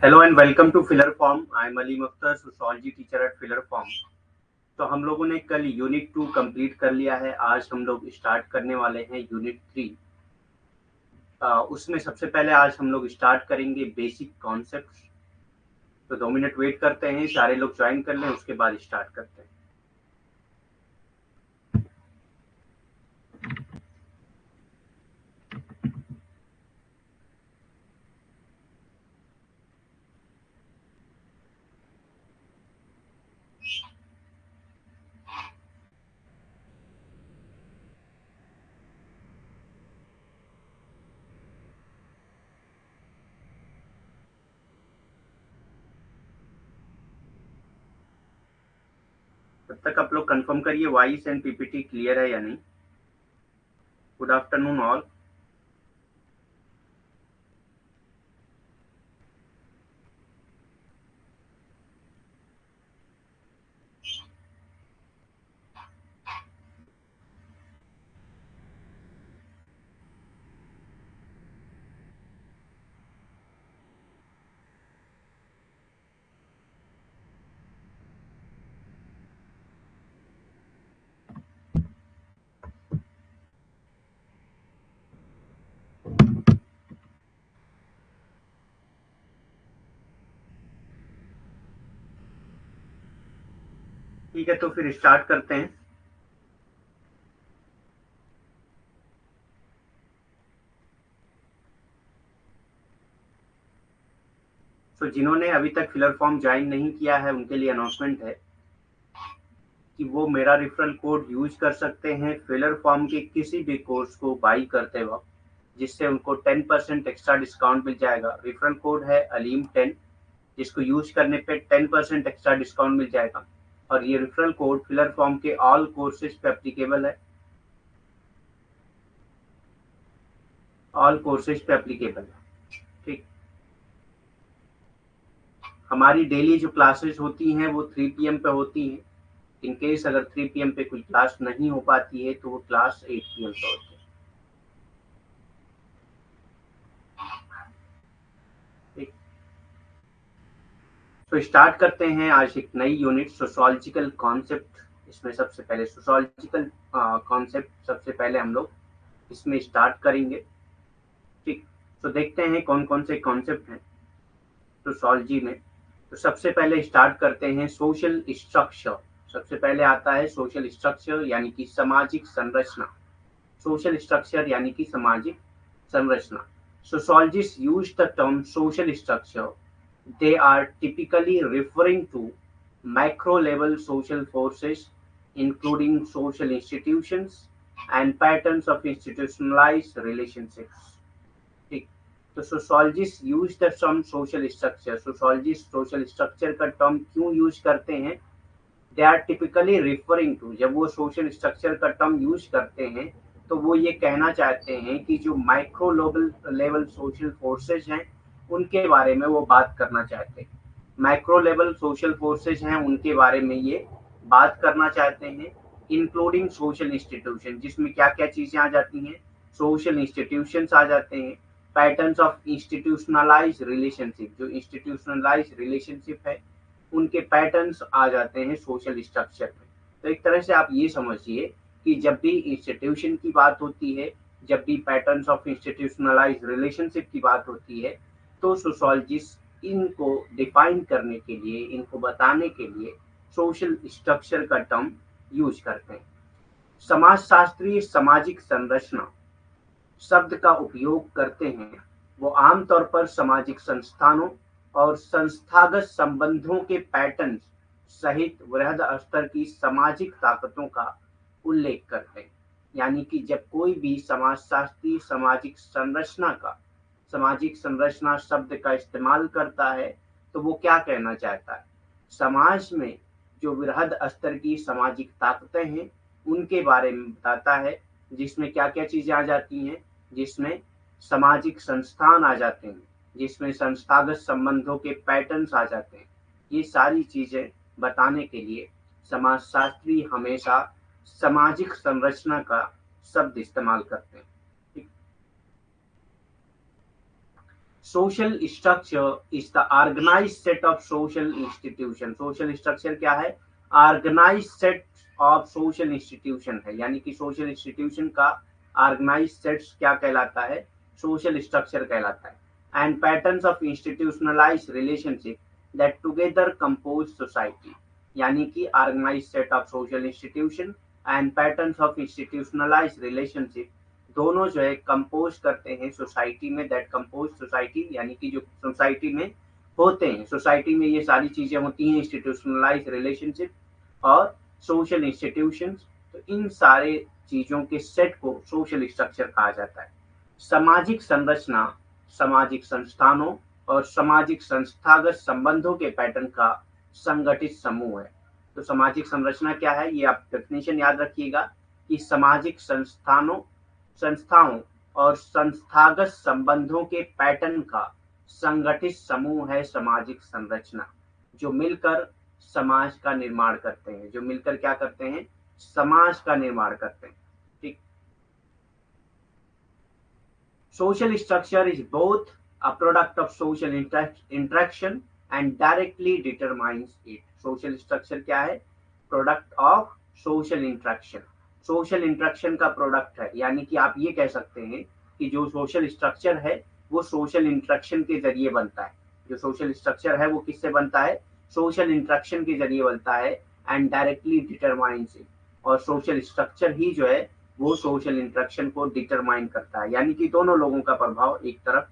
Hello and welcome to filler form. I am Aleem Akhtar, sociology teacher at filler form. तो हम लोगों ने कल यूनिट 2 कंप्लीट कर लिया है। आज हम लोग स्टार्ट करने वाले हैं यूनिट 3। उसमें सबसे पहले आज हम लोग स्टार्ट करेंगे बेसिक कॉन्सेप्ट्स। तो 2 मिनट वेट करते हैं, सारे लोग ज्वाइन कर लें, उसके बाद स्टार्ट करते हैं। तब तक आप लोग कंफर्म करिए वॉइस एंड पीपीटी क्लियर है या नहीं। Good afternoon all. ठीक है, तो फिर स्टार्ट करते हैं। तो जिन्होंने अभी तक फिलर फॉर्म ज्वाइन नहीं किया है उनके लिए अनाउंसमेंट है कि वो मेरा रेफरल कोड यूज कर सकते हैं फिलर फॉर्म के किसी भी कोर्स को बाई करते वक्त, जिससे उनको 10% एक्स्ट्रा डिस्काउंट मिल जाएगा। रेफरल कोड है अलीम10, जिसको यूज करने पे 10% एक्स्ट्रा डिस्काउंट मिल जाएगा। और ये रेफरल कोड फिलर फॉर्म के ऑल कोर्सेज पे एप्लीकेबल है। ऑल कोर्सेज पे एप्लीकेबल है। ठीक। हमारी डेली जो क्लासेस होती हैं वो 3 PM पे होती हैं। इन केस अगर 3 PM पे कोई क्लास नहीं हो पाती है तो वो क्लास 8 PM पे होती है। ठीक। तो स्टार्ट करते हैं आज एक नई यूनिट, सोशियोलॉजिकल कॉन्सेप्ट। इसमें सबसे पहले सोशियोलॉजिकल कॉन्सेप्ट सबसे पहले हम लोग इसमें स्टार्ट करेंगे। ठीक। तो देखते हैं कौन कौन से कॉन्सेप्ट हैं सोशियोलॉजी में। तो सबसे पहले स्टार्ट करते हैं सोशल स्ट्रक्चर। सबसे पहले आता है सोशल स्ट्रक्चर यानी कि सामाजिक संरचना। सोशल स्ट्रक्चर यानी कि सामाजिक संरचना। Sociologists use the term social structure. They are typically referring to macro-level social forces, including social institutions and patterns of institutionalized relationships. ठीक। तो sociologist use the term social structure. Sociologist social structure का term क्यों use करते हैं? They are typically referring to, जब वो social structure का term use करते हैं तो वो ये कहना चाहते हैं कि जो माइक्रो लेवल सोशल फोर्सेज हैं उनके बारे में वो बात करना चाहते हैं। माइक्रो लेवल सोशल फोर्सेज हैं उनके बारे में ये बात करना चाहते हैं, इंक्लूडिंग सोशल इंस्टीट्यूशन, जिसमें क्या क्या चीजें आ जाती हैं? सोशल इंस्टीट्यूशंस आ जाते हैं। पैटर्न्स ऑफ इंस्टीट्यूशनलाइज रिलेशनशिप, जो इंस्टीट्यूशनलाइज रिलेशनशिप है उनके पैटर्न्स आ जाते हैं सोशल स्ट्रक्चर में। तो एक तरह से आप ये समझिए कि जब भी इंस्टीट्यूशन की बात होती है, जब भी पैटर्न्स ऑफ इंस्टीट्यूशनलाइज रिलेशनशिप की बात होती है, तो सोशोलॉजिस्ट इनको डिफाइन करने के लिए, इनको बताने के लिए सोशल स्ट्रक्चर का टर्म यूज करते हैं। समाजशास्त्री सामाजिक संरचना शब्द का उपयोग करते हैं, वो आमतौर पर सामाजिक संस्थानों और संस्थागत संबंधों के पैटर्न सहित वृहद स्तर की सामाजिक ताकतों का उल्लेख करते हैं। यानी कि जब कोई भी समाजशास्त्री सामाजिक संरचना शब्द का इस्तेमाल करता है तो वो क्या कहना चाहता है? समाज में जो वृहद स्तर की सामाजिक ताकतें हैं उनके बारे में बताता है, जिसमें क्या क्या चीजें आ जाती हैं? जिसमें सामाजिक संस्थान आ जाते हैं, जिसमें संस्थागत संबंधों के पैटर्न्स आ जाते हैं। ये सारी चीजें बताने के लिए समाजशास्त्री हमेशा सामाजिक संरचना का शब्द इस्तेमाल करते हैं। Social structure is the organized set of social institution. Social structure क्या है? Organized set of social institution है, यानी कि सोशल इंस्टीट्यूशन का ऑर्गेनाइज्ड सेट क्या कहलाता है? सोशल स्ट्रक्चर कहलाता है। And patterns of institutionalized relationship that together compose society, यानी कि organized set of social institution and patterns of institutionalized relationship दोनों जो है कंपोज करते हैं सोसाइटी में, दैट कंपोज सोसाइटी, यानी कि जो सोसाइटी में होते हैं, सोसाइटी में ये सारी चीजें होती हैं, इंस्टीट्यूशनलाइज रिलेशनशिप और सोशल इंस्टीट्यूशंस। तो इन सारे चीजों के सेट को सोशल स्ट्रक्चर कहा जाता है। सामाजिक संरचना सामाजिक संस्थानों और सामाजिक संस्थागत संबंधों के पैटर्न का संगठित समूह है। तो सामाजिक संरचना क्या है, ये आप डेफिनेशन याद रखिएगा कि सामाजिक संस्थाओं और संस्थागत संबंधों के पैटर्न का संगठित समूह है सामाजिक संरचना, जो मिलकर समाज का निर्माण करते हैं, जो मिलकर क्या करते हैं? समाज का निर्माण करते हैं। ठीक। Social structure is both a product of social interaction and directly determines it. Social structure क्या है? Product of social interaction, social interaction का प्रोडक्ट है, यानी कि आप ये कह सकते हैं कि जो सोशल स्ट्रक्चर है वो सोशल इंटरेक्शन के जरिए बनता है। जो सोशल स्ट्रक्चर है वो किससे बनता है? सोशल इंटरेक्शन के जरिए बनता है। एंड डायरेक्टली डिटरमाइंस इट, और सोशल स्ट्रक्चर ही जो है वो सोशल इंटरेक्शन को डिटरमाइन करता है, यानी कि दोनों लोगों का प्रभाव एक तरफ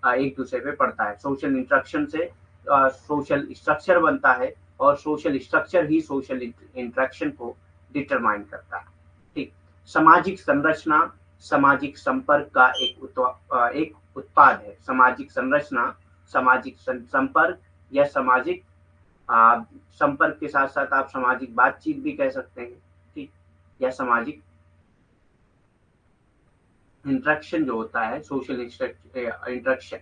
एक दूसरे पे पड़ता है। सोशल इंटरेक्शन से सोशल स्ट्रक्चर बनता है और सोशल स्ट्रक्चर ही सोशल इंटरेक्शन को डिटरमाइन करता है। ठीक। सामाजिक संरचना सामाजिक संपर्क का एक उत्पाद है। सामाजिक संरचना सामाजिक संपर्क या सामाजिक संपर्क के साथ साथ आप सामाजिक बातचीत भी कह सकते हैं। ठीक। या सामाजिक इंटरेक्शन जो होता है, सोशल इंटरेक्शन।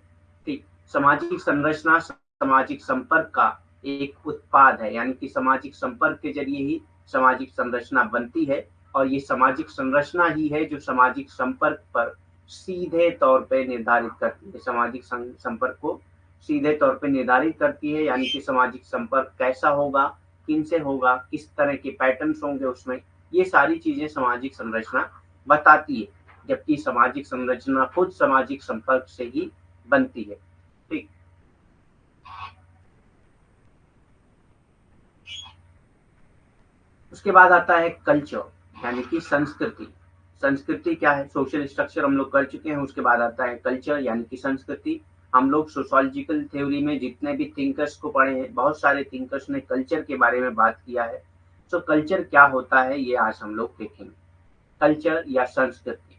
ठीक। सामाजिक संरचना सामाजिक संपर्क का एक उत्पाद है, यानी कि सामाजिक संपर्क के जरिए ही सामाजिक संरचना बनती है, और ये सामाजिक संरचना ही है जो सामाजिक संपर्क पर सीधे तौर पे निर्धारित करती है, सामाजिक संपर्क को सीधे तौर पे निर्धारित करती है, यानी कि सामाजिक संपर्क कैसा होगा, किनसे होगा, किस तरह के पैटर्न्स होंगे उसमें, ये सारी चीजें सामाजिक संरचना बताती है, जबकि सामाजिक संरचना खुद सामाजिक संपर्क से ही बनती है। ठीक। उसके बाद आता है कल्चर, यानी कि संस्कृति। संस्कृति क्या है? सोशल स्ट्रक्चर हम लोग कर चुके हैं। उसके बाद आता है कल्चर, यानी कि संस्कृति। हम लोग सोशियोलॉजिकल थ्योरी में जितने भी थिंकर्स को पढ़े हैं, बहुत सारे थिंकर्स ने कल्चर के बारे में बात किया है। तो कल्चर क्या होता है ये आज हम लोग देखेंगे। कल्चर या संस्कृति।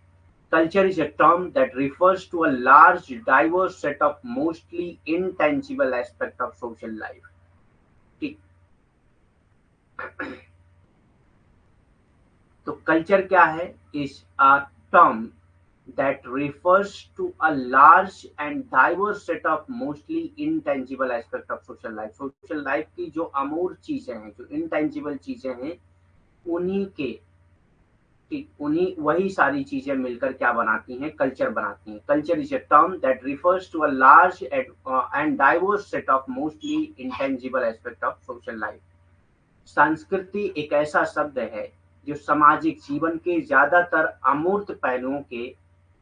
Culture is a term that refers to a large, diverse set of mostly intangible aspects of social life. ठीक। तो कल्चर क्या है? Is a term that refers to a large and diverse set of mostly intangible aspects of social life. Social life की जो अमूर्त चीजें हैं, जो intangible चीजें हैं, उन्हीं वही सारी चीजें मिलकर क्या बनाती हैं? कल्चर बनाती हैं। Culture is a term that refers to a large and diverse set of mostly intangible aspect of social life. संस्कृति एक ऐसा शब्द है जो सामाजिक जीवन के ज्यादातर अमूर्त पहलुओं के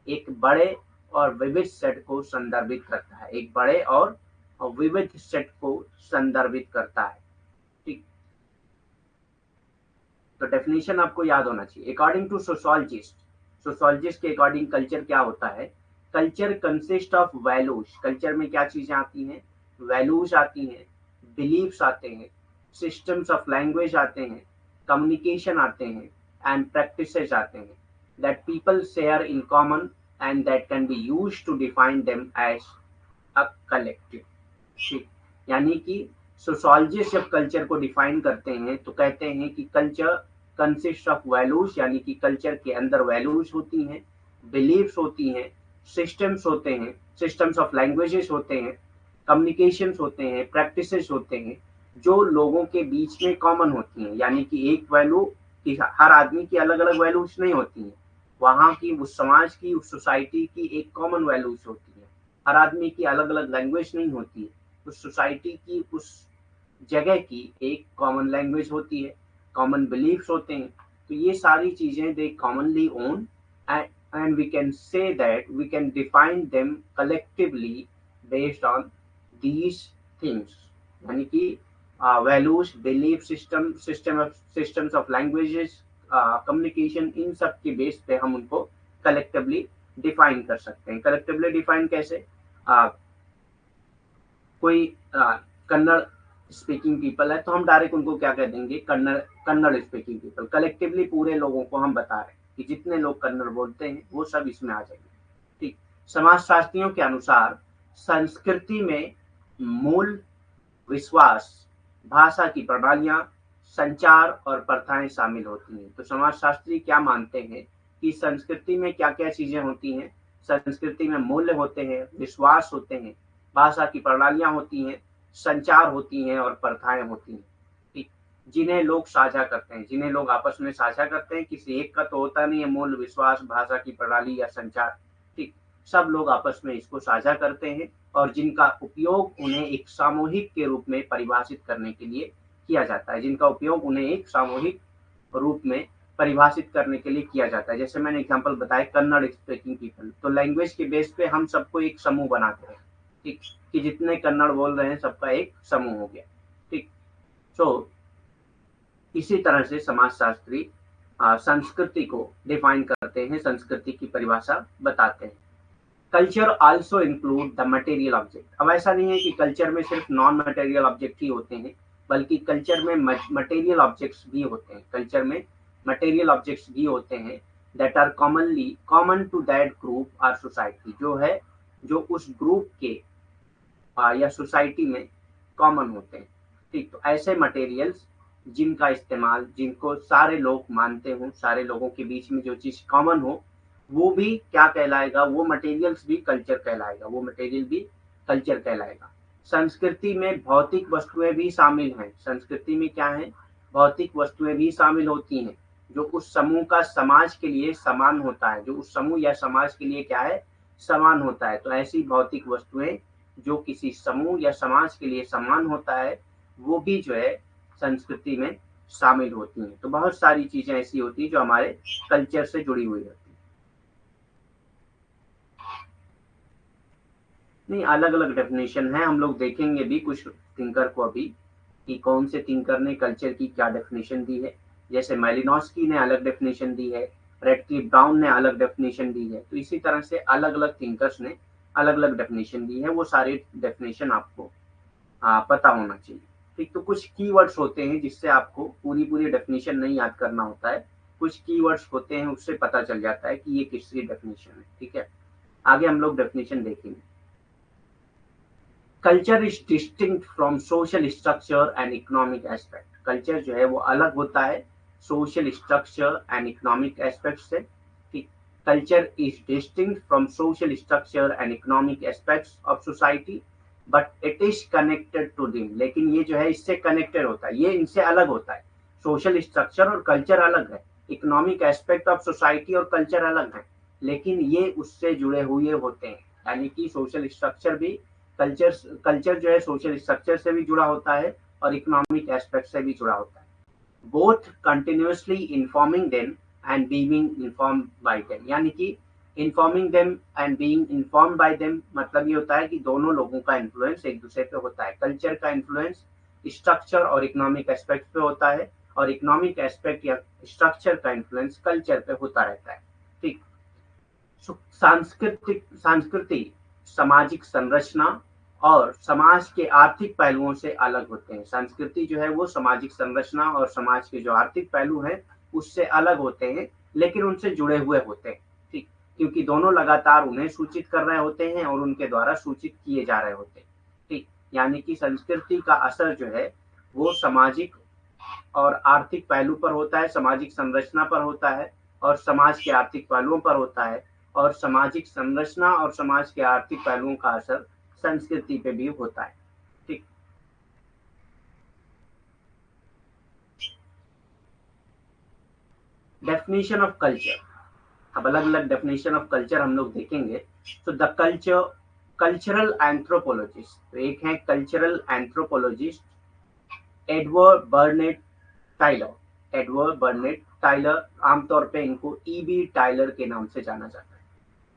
एक बड़े और विविध सेट को संदर्भित करता है, एक बड़े और विविध सेट को संदर्भित करता है। तो डेफिनेशन आपको याद होना चाहिए। अकॉर्डिंग टू सोशियोलॉजिस्ट के अकॉर्डिंग कल्चर क्या होता है? Culture consist of values. Culture में क्या चीजें आती हैं? वैल्यूज आती हैं, बिलीव्स आते हैं, सिस्टम्स ऑफ लैंग्वेज आते हैं, कम्युनिकेशन आते हैं, एंड प्रैक्टिसेस आते हैं that people share in common and that can be used to define them as a collective. ठीक। यानी कि सोशियोलॉजिस्ट जब कल्चर को डिफाइन करते हैं तो कहते हैं कि कल्चर कंसिस्ट ऑफ वैल्यूज, यानी कि कल्चर के अंदर वैल्यूज होती हैं, बिलीव्स होती हैं, सिस्टम्स होते हैं, सिस्टम्स ऑफ लैंग्वेजेस होते हैं, कम्युनिकेशंस होते हैं, प्रैक्टिसेस होते हैं, जो लोगों के बीच में कॉमन होती हैं, यानी कि एक वैल्यू की हर आदमी की अलग अलग वैल्यूज नहीं होती हैं, वहाँ की उस समाज की, उस सोसाइटी की एक कॉमन वैल्यूज होती है। हर आदमी की अलग अलग लैंग्वेज नहीं होती है, उस सोसाइटी की, उस जगह की एक कॉमन लैंग्वेज होती है, कॉमन बिलीफ्स होते हैं। तो ये सारी चीजें they commonly own, and we can say that we can define them collectively based on these things, यानी कि values, belief system, systems of languages, communication, इन सब के बेस पे हम उनको कलेक्टिवली डिफाइन कर सकते हैं। कलेक्टिवली डिफाइन कैसे? uh, कोई कन्नड़ स्पीकिंग पीपल है तो हम डायरेक्ट उनको क्या कह देंगे? Kannada, Kannada speaking people. Collectively पूरे लोगों को हम बता रहे हैं कि जितने लोग कन्नड़ बोलते हैं वो सब इसमें आ जाएंगे। ठीक। समाजशास्त्रियों के अनुसार संस्कृति में मूल विश्वास, भाषा की प्रणालियां, संचार और प्रथाएं शामिल होती हैं। तो समाजशास्त्री क्या मानते हैं कि संस्कृति में क्या क्या चीजें होती हैं? संस्कृति में मूल्य होते हैं, विश्वास होते हैं, भाषा की प्रणालियां होती हैं, संचार होती हैं और प्रथाएं होती हैं। ठीक। जिन्हें लोग साझा करते हैं, जिन्हें लोग आपस में साझा करते हैं, किसी एक का तो होता नहीं है मूल, विश्वास, भाषा की प्रणाली या संचार। ठीक। सब लोग आपस में इसको साझा करते हैं और जिनका उपयोग उन्हें एक सामूहिक के रूप में परिभाषित करने के लिए किया जाता है, जिनका उपयोग उन्हें एक सामूहिक रूप में परिभाषित करने के लिए किया जाता है। जैसे मैंने एग्जांपल बताया कन्नड़ स्पीकिंग पीपल, तो लैंग्वेज के बेस पे हम सबको एक समूह बनाते हैं। ठीक। कि जितने कन्नड़ बोल रहे हैं सबका एक समूह हो गया। ठीक। सो इसी तरह से समाजशास्त्री संस्कृति को डिफाइन करते हैं, संस्कृति की परिभाषा बताते हैं। Culture also include the material object. अब ऐसा नहीं है कि कल्चर में सिर्फ नॉन मटेरियल ऑब्जेक्ट ही होते हैं, बल्कि कल्चर में मटेरियल ऑब्जेक्ट्स भी होते हैं। कल्चर में मटेरियल ऑब्जेक्ट्स भी होते हैं that are common to that group और सोसाइटी, जो है जो उस ग्रुप के या सोसाइटी में कॉमन होते हैं। ठीक। तो ऐसे मटेरियल्स जिनका इस्तेमाल, जिनको सारे लोग मानते हों, सारे लोगों के बीच में जो चीज कॉमन हो, वो भी क्या कहलाएगा? वो मटेरियल्स भी कल्चर कहलाएगा, वो मटेरियल भी कल्चर कहलाएगा। संस्कृति में भौतिक वस्तुएं भी शामिल हैं। संस्कृति में क्या है? भौतिक वस्तुएं भी शामिल होती हैं जो उस समूह का समाज के लिए समान होता है, जो उस समूह या समाज के लिए क्या है? समान होता है। तो ऐसी भौतिक वस्तुएं जो किसी समूह या समाज के लिए समान होता है, वो भी जो है संस्कृति में शामिल होती हैं। तो बहुत सारी चीजें ऐसी होती हैं जो हमारे कल्चर से जुड़ी हुई होती हैं। नहीं, अलग अलग डेफिनेशन है, हम लोग देखेंगे भी कुछ थिंकर को अभी कि कौन से थिंकर ने कल्चर की क्या डेफिनेशन दी है। जैसे मेलिनोस्की ने अलग डेफिनेशन दी है, रेडक्लिफ ब्राउन ने अलग डेफिनेशन दी है। तो इसी तरह से अलग अलग थिंकर्स ने अलग अलग डेफिनेशन दी है। वो सारे डेफिनेशन आपको पता होना चाहिए। ठीक। तो कुछ कीवर्ड्स होते हैं जिससे आपको पूरी पूरी डेफिनेशन नहीं याद करना होता है, कुछ कीवर्ड्स होते हैं उससे पता चल जाता है कि ये किसकी डेफिनेशन है। ठीक है, आगे हम लोग डेफिनेशन देखेंगे। Culture is distinct from social structure and economic aspect. Culture जो है वो अलग होता है social structure and economic aspect से। ठीक। Culture is distinct from social structure and economic aspects of society but it is connected to them. लेकिन ये जो है इससे कनेक्टेड होता है, ये इनसे अलग होता है। सोशल स्ट्रक्चर और कल्चर अलग है, इकोनॉमिक एस्पेक्ट ऑफ सोसाइटी और कल्चर अलग है, लेकिन ये उससे जुड़े हुए होते हैं। यानी कि सोशल स्ट्रक्चर भी कल्चर जो है सोशल स्ट्रक्चर से भी जुड़ा होता है और इकोनॉमिक एस्पेक्ट से भी जुड़ा होता है। Both continuously informing them and being informed bye them. यानी कि informing them and being informed bye them मतलब ये होता है कि दोनों लोगों का इन्फ्लुएंस एक दूसरे पे होता है। कल्चर का इन्फ्लुएंस स्ट्रक्चर और इकोनॉमिक एस्पेक्ट पे होता है और इकोनॉमिक एस्पेक्ट या स्ट्रक्चर का इन्फ्लुएंस कल्चर पे होता रहता है। ठीक। संस्कृति सामाजिक संरचना और समाज के आर्थिक पहलुओं से अलग होते हैं। संस्कृति जो है वो सामाजिक संरचना और समाज के जो आर्थिक पहलू हैं उससे अलग होते हैं, लेकिन उनसे जुड़े हुए होते हैं। ठीक। क्योंकि दोनों लगातार उन्हें सूचित कर रहे होते हैं और उनके द्वारा सूचित किए जा रहे होते हैं। ठीक। यानी कि संस्कृति का असर जो है वो सामाजिक और आर्थिक पहलू पर होता है, सामाजिक संरचना पर होता है और समाज के आर्थिक पहलुओं पर होता है, और सामाजिक संरचना और समाज के आर्थिक पहलुओं का असर संस्कृति पे भी होता है। ठीक। Definition of culture. अब अलग अलग डेफिनेशन ऑफ कल्चर हम लोग देखेंगे। तो द कल्चर कल्चरल एंथ्रोपोलॉजिस्ट, तो एक है cultural anthropologist Edward Burnett Tylor. Edward Burnett Tylor, आमतौर पे इनको ईबी टाइलर के नाम से जाना जाता है।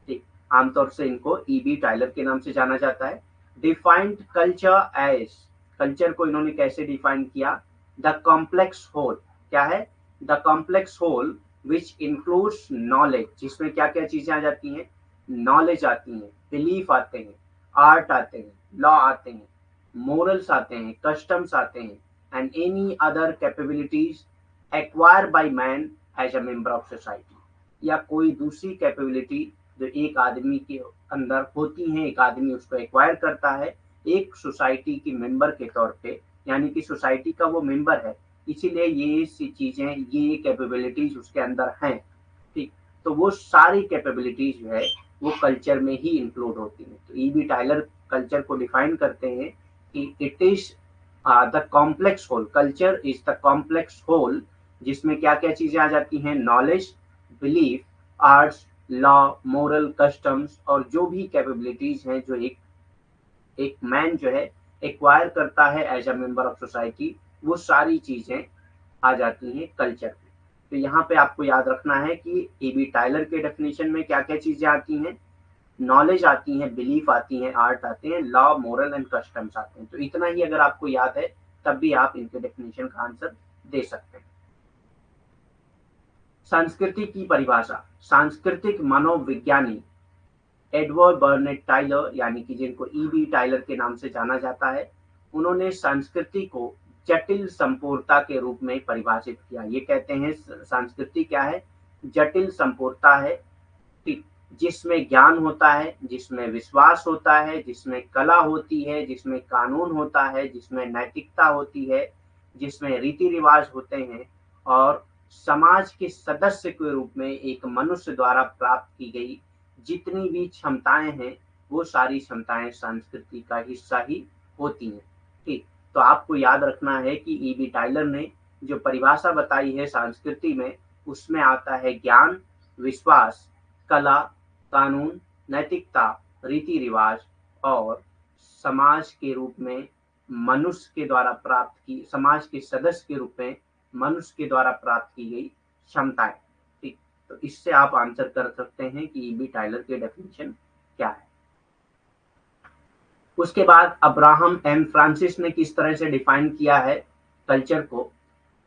ठीक, आमतौर से इनको ईबी टाइलर के नाम से जाना जाता है। डिफाइंड कल्चर एज, कल्चर को इन्होंने कैसे डिफाइन किया? द कॉम्प्लेक्स होल, क्या है? The complex whole which includes knowledge, जिसमें क्या क्या चीजें आ जाती हैं? नॉलेज आती हैं, बिलीफ आते हैं, आर्ट आते हैं, लॉ आते हैं, मोरल्स आते हैं, कस्टम्स आते हैं, and any other capabilities acquire by man as a member of society, या कोई दूसरी कैपेबिलिटी जो एक आदमी के अंदर होती हैं, एक आदमी उसको एक्वायर करता है एक सोसाइटी की मेंबर के तौर पे, यानी कि सोसाइटी का वो मेंबर है, इसीलिए ये चीजें, ये कैपेबिलिटीज उसके अंदर हैं। ठीक, तो वो सारी कैपेबिलिटीज जो है वो कल्चर में ही इंक्लूड होती हैं। तो ईबी टाइलर कल्चर को डिफाइन करते हैं कि it is the complex whole, culture is the complex whole, जिसमें क्या क्या चीजें आ जाती हैं? Knowledge, belief, arts, law, moral, customs, और जो भी कैपेबिलिटीज हैं जो एक एक मैन जो है एक्वायर करता है as a member of society, वो सारी चीजें आ जाती हैं कल्चर में। तो यहाँ पे आपको याद रखना है कि ईबी टाइलर के डेफिनेशन में क्या क्या चीजें आती हैं? नॉलेज आती हैं, बिलीफ आती हैं, आर्ट आते हैं, लॉ, मोरल एंड कस्टम्स आते हैं। तो इतना ही अगर आपको याद है तब भी आप इनके डेफिनेशन का आंसर दे सकते हैं। संस्कृति की परिभाषा, सांस्कृतिक मनोविज्ञानी एडवर्ड बर्नेट टाइलर, यानी कि जिनको ईबी टाइलर के नाम से जाना जाता है, उन्होंने संस्कृति को जटिल संपूर्णता के रूप में परिभाषित किया। ये कहते हैं संस्कृति क्या है? जटिल संपूर्णता है, जिसमें ज्ञान होता है, जिसमें विश्वास होता है, जिसमें कला होती है, जिसमें कानून होता है, जिसमें नैतिकता होती है, जिसमें रीति रिवाज होते हैं, और समाज के सदस्य के रूप में एक मनुष्य द्वारा प्राप्त की गई जितनी भी क्षमताएं हैं, वो सारी क्षमताएं संस्कृति का हिस्सा ही होती हैं। ठीक, तो आपको याद रखना है कि ईबी टाइलर ने जो परिभाषा बताई है संस्कृति में, उसमें आता है ज्ञान, विश्वास, कला, कानून, नैतिकता, रीति रिवाज, और समाज के रूप में मनुष्य के द्वारा प्राप्त की, समाज के सदस्य के रूप में मनुष्य के द्वारा प्राप्त की गई क्षमताएं। ठीक, तो इससे आप आंसर कर सकते हैं कि ईबी टाइलर के डेफिनेशन क्या है। उसके बाद अब्राहम एम फ्रांसिस ने किस तरह से डिफाइन किया है कल्चर को?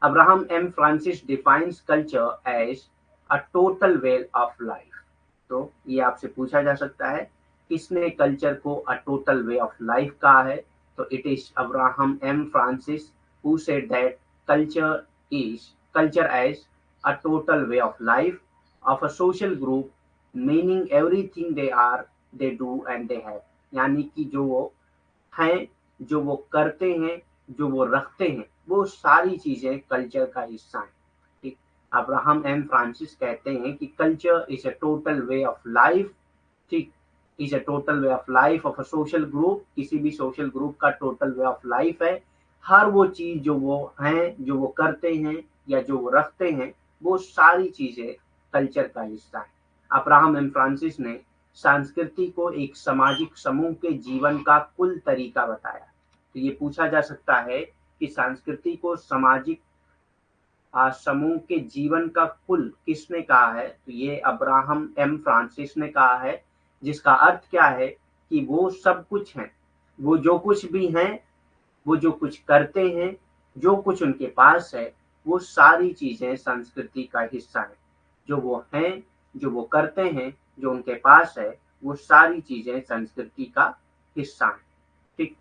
Abraham M Francis defines culture as a total way of life. तो ये आपसे पूछा जा सकता है किसने कल्चर को a total way of life कहा है? तो it is Abraham M Francis who said that culture as a total way of life of a social group, meaning everything they are, they do and they have, यानी कि जो वो हैं, जो वो करते हैं, जो वो रखते हैं, वो सारी चीजें कल्चर का हिस्सा हैं। ठीक, अब्राहम एम फ्रांसिस कहते हैं कि culture is a total way of life. ठीक, is a total way of life of a social group, किसी भी सोशल ग्रुप का टोटल वे ऑफ लाइफ है। हर वो चीज जो वो हैं, जो वो करते हैं, या जो वो रखते हैं, वो सारी चीजें कल्चर का हिस्सा है। अब्राहम एम फ्रांसिस ने संस्कृति को एक सामाजिक समूह के जीवन का कुल तरीका बताया। तो ये पूछा जा सकता है कि संस्कृति को सामाजिक समूह के जीवन का कुल किसने कहा है? तो ये अब्राहम एम फ्रांसिस ने कहा है, जिसका अर्थ क्या है कि वो सब कुछ हैं, वो जो कुछ भी हैं, वो जो कुछ करते हैं, जो कुछ उनके पास है, वो सारी चीजें संस्कृति का हिस्सा है। जो वो हैं, जो वो करते हैं, जो उनके पास है, वो सारी चीजें संस्कृति का हिस्सा है। ठीक,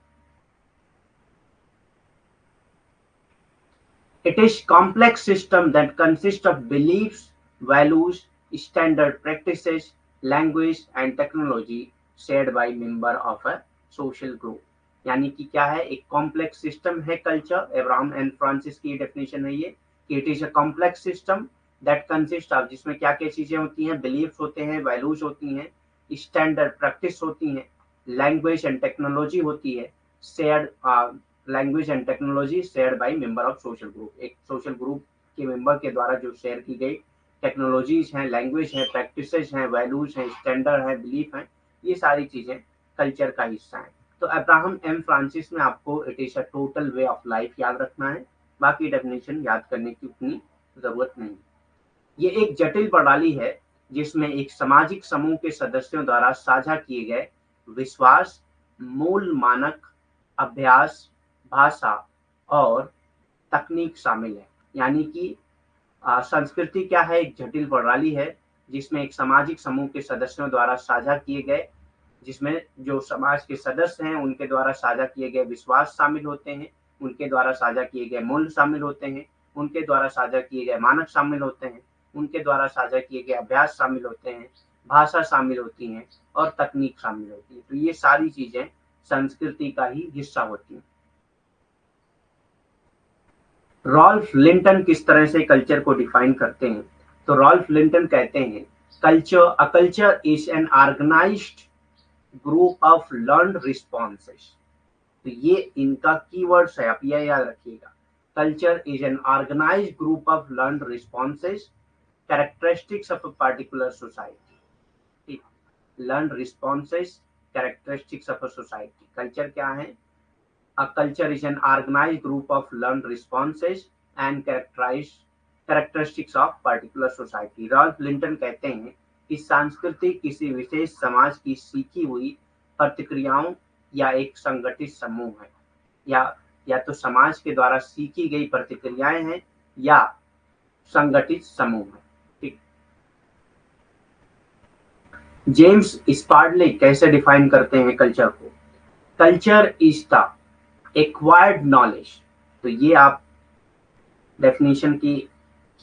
it is complex system that consists of beliefs, values, standard practices, language and technology shared by member of a social group। यानी कि क्या है? एक कॉम्प्लेक्स सिस्टम है कल्चर। एब्राहम एंड फ्रांसिस की डेफिनेशन है ये कि it is a complex system that consist of, जिसमें क्या क्या चीजें होती हैं? बिलीफ्स होते हैं, वैल्यूज होती हैं, स्टैंडर्ड प्रैक्टिस होती हैं, लैंग्वेज एंड टेक्नोलॉजी होती है, shared language and technology share by member of social group. एक सोशल ग्रुप के मेंबर के द्वारा जो शेयर की गई टेक्नोलॉजीज हैं, लैंग्वेज है, प्रैक्टिसेस हैं, वैल्यूज हैं, स्टैंडर्ड है, बिलीफ है, ये सारी चीजें कल्चर का हिस्सा है। तो अब्राहम एम फ्रांसिस में आपको it is a total way of life याद रखना है, बाकी डेफिनेशन याद करने की उतनी जरूरत नहीं। ये एक जटिल प्रणाली है जिसमें एक सामाजिक समूह के सदस्यों द्वारा साझा किए गए विश्वास, मूल मानक, अभ्यास, भाषा और तकनीक शामिल है। यानी कि संस्कृति क्या है? एक जटिल प्रणाली है जिसमें एक सामाजिक समूह के सदस्यों द्वारा साझा किए गए, जिसमें जो समाज के सदस्य हैं उनके द्वारा साझा किए गए विश्वास शामिल होते हैं, उनके द्वारा साझा किए गए मूल्य शामिल होते हैं, उनके द्वारा साझा किए गए मानक शामिल होते हैं, उनके द्वारा साझा किए गए अभ्यास शामिल होते हैं, भाषा शामिल होती हैं और तकनीक शामिल होती है। तो ये सारी चीजें संस्कृति का ही हिस्सा होती हैं। रॉल्फ लिंटन किस तरह से कल्चर को डिफाइन करते हैं? तो रॉल्फ लिंटन कहते हैं a culture is an organised group of learned responses. तो ये इनका कीवर्ड्स है, आप ये याद रखिएगा। Culture is an organised group of learned responses characteristics of a particular society. Learned responses characteristics of a society. Culture क्या है? A culture is an organized group of learned responses and characteristics of particular society. Ralph Linton कहते हैं कि संस्कृति किसी विशेष समाज की सीखी हुई प्रतिक्रियाओं या एक संगठित समूह है, या तो समाज के द्वारा सीखी गई प्रतिक्रियाएं हैं या संगठित समूह है। ठीक। जेम्स स्पार्डले कैसे डिफाइन करते हैं कल्चर को? Culture is the acquired knowledge. तो ये आप डेफिनेशन की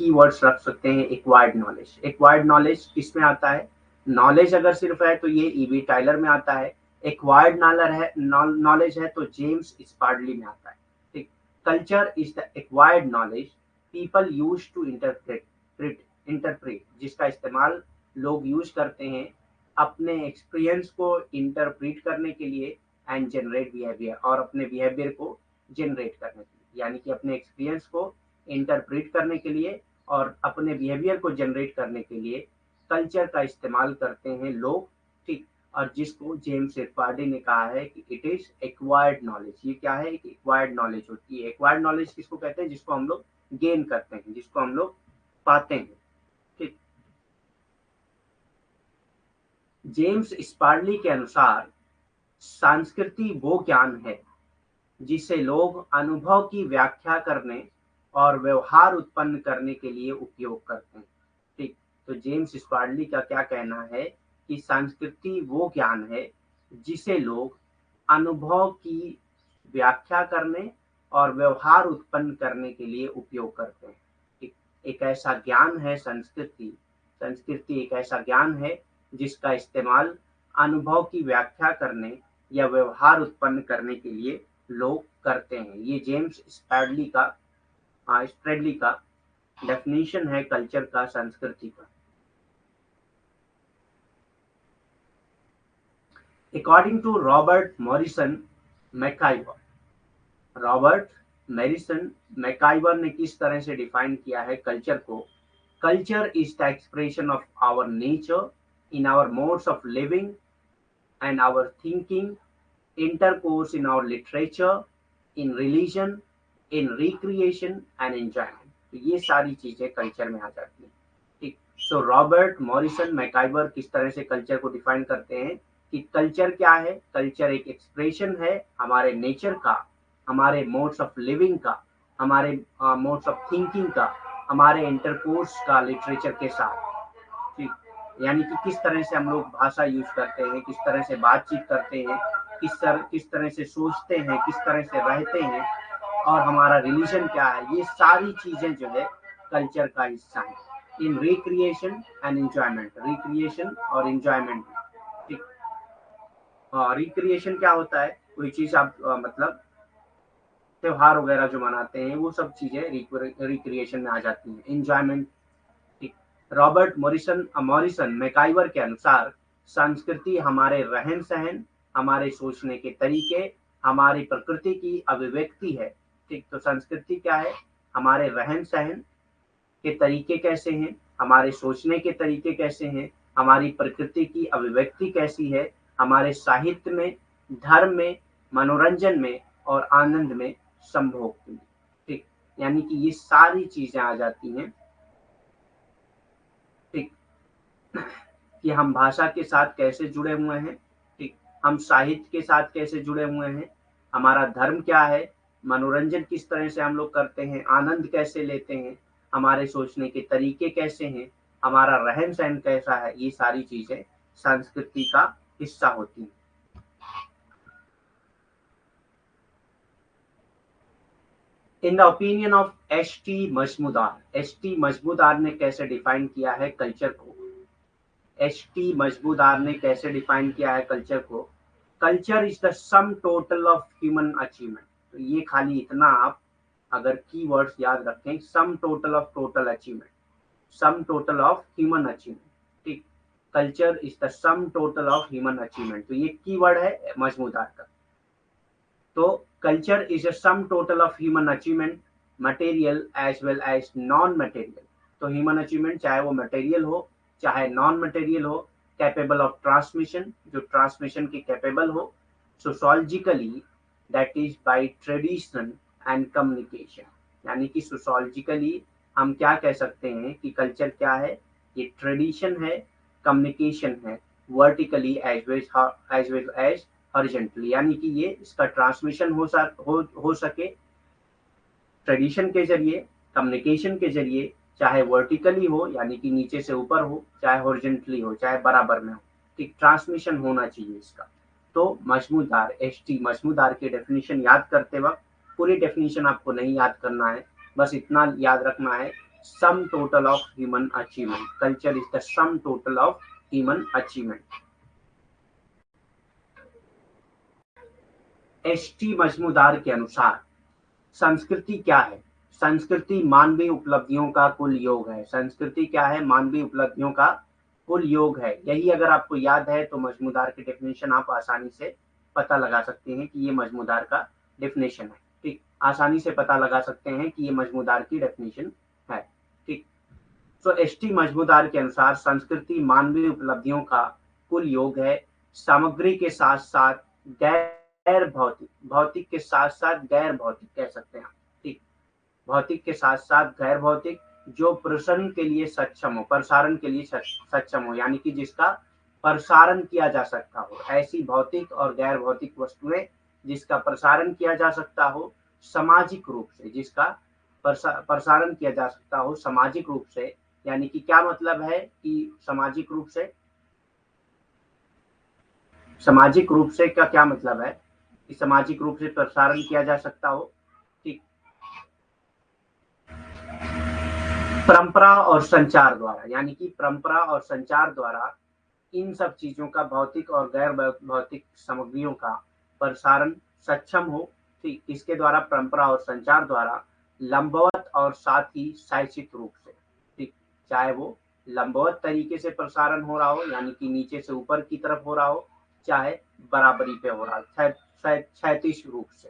कीवर्ड्स रख सकते हैं। एक्वायर्ड नॉलेज, एक्वायर्ड नॉलेज किस में आता है? नॉलेज अगर सिर्फ है तो ये ईवी टाइलर में आता है। एक्वायर्ड नॉलेज है तो जेम्स स्पार्डली में आता है। ठीक। Culture is the acquired knowledge people use to interpret, जिसका इस्तेमाल लोग यूज करते हैं अपने एक्सपीरियंस को इंटरप्रेट करने के लिए एंड जनरेट बिहेवियर, और अपने बिहेवियर को जनरेट करने के लिए, यानी कि अपने एक्सपीरियंस को इंटरप्रेट करने के लिए और अपने बिहेवियर को जनरेट करने के लिए कल्चर का इस्तेमाल करते हैं लोग। ठीक। और जिसको जेम्स स्पार्डी ने कहा है कि इट इज एक्वायर्ड नॉलेज। ये क्या है? एक एक्वायर्ड नॉलेज होती है। एक्वायर्ड नॉलेज किसको कहते हैं? जिसको हम लोग गेन करते हैं, जिसको हम लोग पाते हैं। ठीक। जेम्स स्पार्डली के अनुसार संस्कृति वो ज्ञान है जिसे लोग अनुभव की व्याख्या करने और व्यवहार उत्पन्न करने के लिए उपयोग करते हैं। ठीक। तो जेम्स स्पार्डली का क्या कहना है कि संस्कृति वो ज्ञान है जिसे लोग अनुभव की व्याख्या करने और व्यवहार उत्पन्न करने के लिए उपयोग करते हैं। ठीक। एक ऐसा ज्ञान है संस्कृति एक ऐसा ज्ञान है जिसका इस्तेमाल अनुभव की व्याख्या करने या व्यवहार उत्पन्न करने के लिए लोग करते हैं। ये जेम्स स्पैडली का डेफिनेशन है कल्चर का, संस्कृति का। According to Robert Morrison MacIver ने किस तरह से डिफाइन किया है कल्चर को? Culture is the expression of our nature in our modes of living and our thinking, intercourse in our literature, in religion, in recreation and enjoyment. तो ये सारी चीजें कल्चर में आ जाती हैं। ठीक। सो रॉबर्ट मॉरिसन मैकाइवर किस तरह से कल्चर को डिफाइन करते हैं कि कल्चर क्या है? कल्चर एक एक्सप्रेशन है हमारे नेचर का, हमारे मोड्स ऑफ लिविंग का, हमारे मोड्स ऑफ थिंकिंग का, हमारे इंटरकोर्स का लिटरेचर के साथ। ठीक। यानी कि किस तरह से हम लोग भाषा यूज करते हैं, किस तरह से बातचीत करते हैं, किस तरह से सोचते हैं, किस तरह से रहते हैं, और हमारा रिलीजन क्या है, ये सारी चीजें जो है कल्चर का हिस्सा है। इन रिक्रिएशन एंड एंजॉयमेंट, रिक्रिएशन और एंजॉयमेंट। ठीक। रिक्रिएशन क्या होता है? कोई चीज आप मतलब त्योहार वगैरह जो मनाते हैं वो सब चीजें रिक्रिएशन में आ जाती हैं। एंजॉयमेंट। रॉबर्ट मॉरिसन मैकाइवर के अनुसार संस्कृति हमारे रहन सहन, हमारे सोचने के तरीके, हमारी प्रकृति की अभिव्यक्ति है। ठीक। तो संस्कृति क्या है? हमारे रहन सहन के तरीके कैसे हैं, हमारे सोचने के तरीके कैसे हैं, हमारी प्रकृति की अभिव्यक्ति कैसी है, हमारे साहित्य में, धर्म में, मनोरंजन में और आनंद में, संभोग में। ठीक, यानी कि ये सारी चीजें आ जाती हैं। ठीक, कि हम भाषा के साथ कैसे जुड़े हुए हैं, ठीक, हम साहित्य के साथ कैसे जुड़े हुए हैं, हमारा धर्म क्या है, मनोरंजन किस तरह से हम लोग करते हैं, आनंद कैसे लेते हैं, हमारे सोचने के तरीके कैसे हैं, हमारा रहन सहन कैसा है, ये सारी चीजें संस्कृति का हिस्सा होती हैं। In the opinion of H T Majumdar ने कैसे डिफाइन किया है कल्चर को, एच.टी. मजमूदार ने कैसे डिफाइन किया है कल्चर को, culture is the sum total of human achievement. तो ये खाली इतना आप अगर कीवर्ड्स याद रखें, sum total of total achievement, sum total of human achievement. ठीक, culture is the sum total of human achievement, तो ये कीवर्ड है मजमूदार का। तो culture is a sum total of human achievement, material as well as non material. तो human achievement चाहे वो material हो चाहे नॉन मटेरियल हो, कैपेबल ऑफ ट्रांसमिशन, जो ट्रांसमिशन के कैपेबल हो, sociologically that is by tradition and communication. यानी कि सोशोलॉजिकली हम क्या कह सकते हैं कि कल्चर क्या है, ये ट्रेडिशन है, कम्युनिकेशन है, vertically as well as horizontally, यानी कि ये इसका ट्रांसमिशन हो सके ट्रेडिशन के जरिए, कम्युनिकेशन के जरिए, चाहे वर्टिकली हो यानी कि नीचे से ऊपर हो, चाहे हॉरिजॉन्टली हो, चाहे बराबर में हो, ठीक, ट्रांसमिशन होना चाहिए इसका। तो मजमूदार, एच.टी. मजमूदार की डेफिनेशन याद करते वक्त पूरी डेफिनेशन आपको नहीं याद करना है, बस इतना याद रखना है, sum total of human achievement, culture is the sum total of human achievement. H T. Majumdar के अनुसार संस्कृति क्या है, संस्कृति मानवीय उपलब्धियों का कुल योग है। संस्कृति क्या है, मानवीय उपलब्धियों का कुल योग है। यही अगर आपको याद है तो मजमूदार की डेफिनेशन आप आसानी से पता लगा सकते हैं कि ये मजमूदार का डेफिनेशन है। ठीक, आसानी से पता लगा सकते हैं कि ये मजमूदार की डेफिनेशन है। ठीक, तो एच.टी. मजमूदार के अनुसार संस्कृति मानवीय उपलब्धियों का कुल योग है, सामग्री के साथ साथ गैर भौतिक, भौतिक के साथ साथ गैर भौतिक कह सकते हैं। ठीक, भौतिक के साथ साथ गैर भौतिक, जो प्रसारण के लिए सक्षम हो, प्रसारण के लिए सक्षम हो, यानी कि जिसका प्रसारण किया जा सकता हो, ऐसी भौतिक और गैर भौतिक वस्तुएं जिसका प्रसारण किया जा सकता हो सामाजिक रूप से, जिसका प्रसारण किया जा सकता हो सामाजिक रूप से। यानी कि क्या मतलब है कि सामाजिक रूप से, सामाजिक रूप से का क्या मतलब है कि सामाजिक रूप से प्रसारण किया जा सकता हो। ठीक, परंपरा और संचार द्वारा, यानी कि परंपरा और संचार द्वारा इन सब चीजों का, भौतिक और गैर भौतिक सामग्रियों का प्रसारण सक्षम हो। ठीक, इसके द्वारा परंपरा और संचार द्वारा लंबवत और साथ ही शैक्षिक रूप से, ठीक, चाहे वो लंबवत तरीके से प्रसारण हो रहा हो यानी कि नीचे से ऊपर की तरफ हो रहा हो, चाहे बराबरी पे हो रहा हो, क्षैतिज रूप से।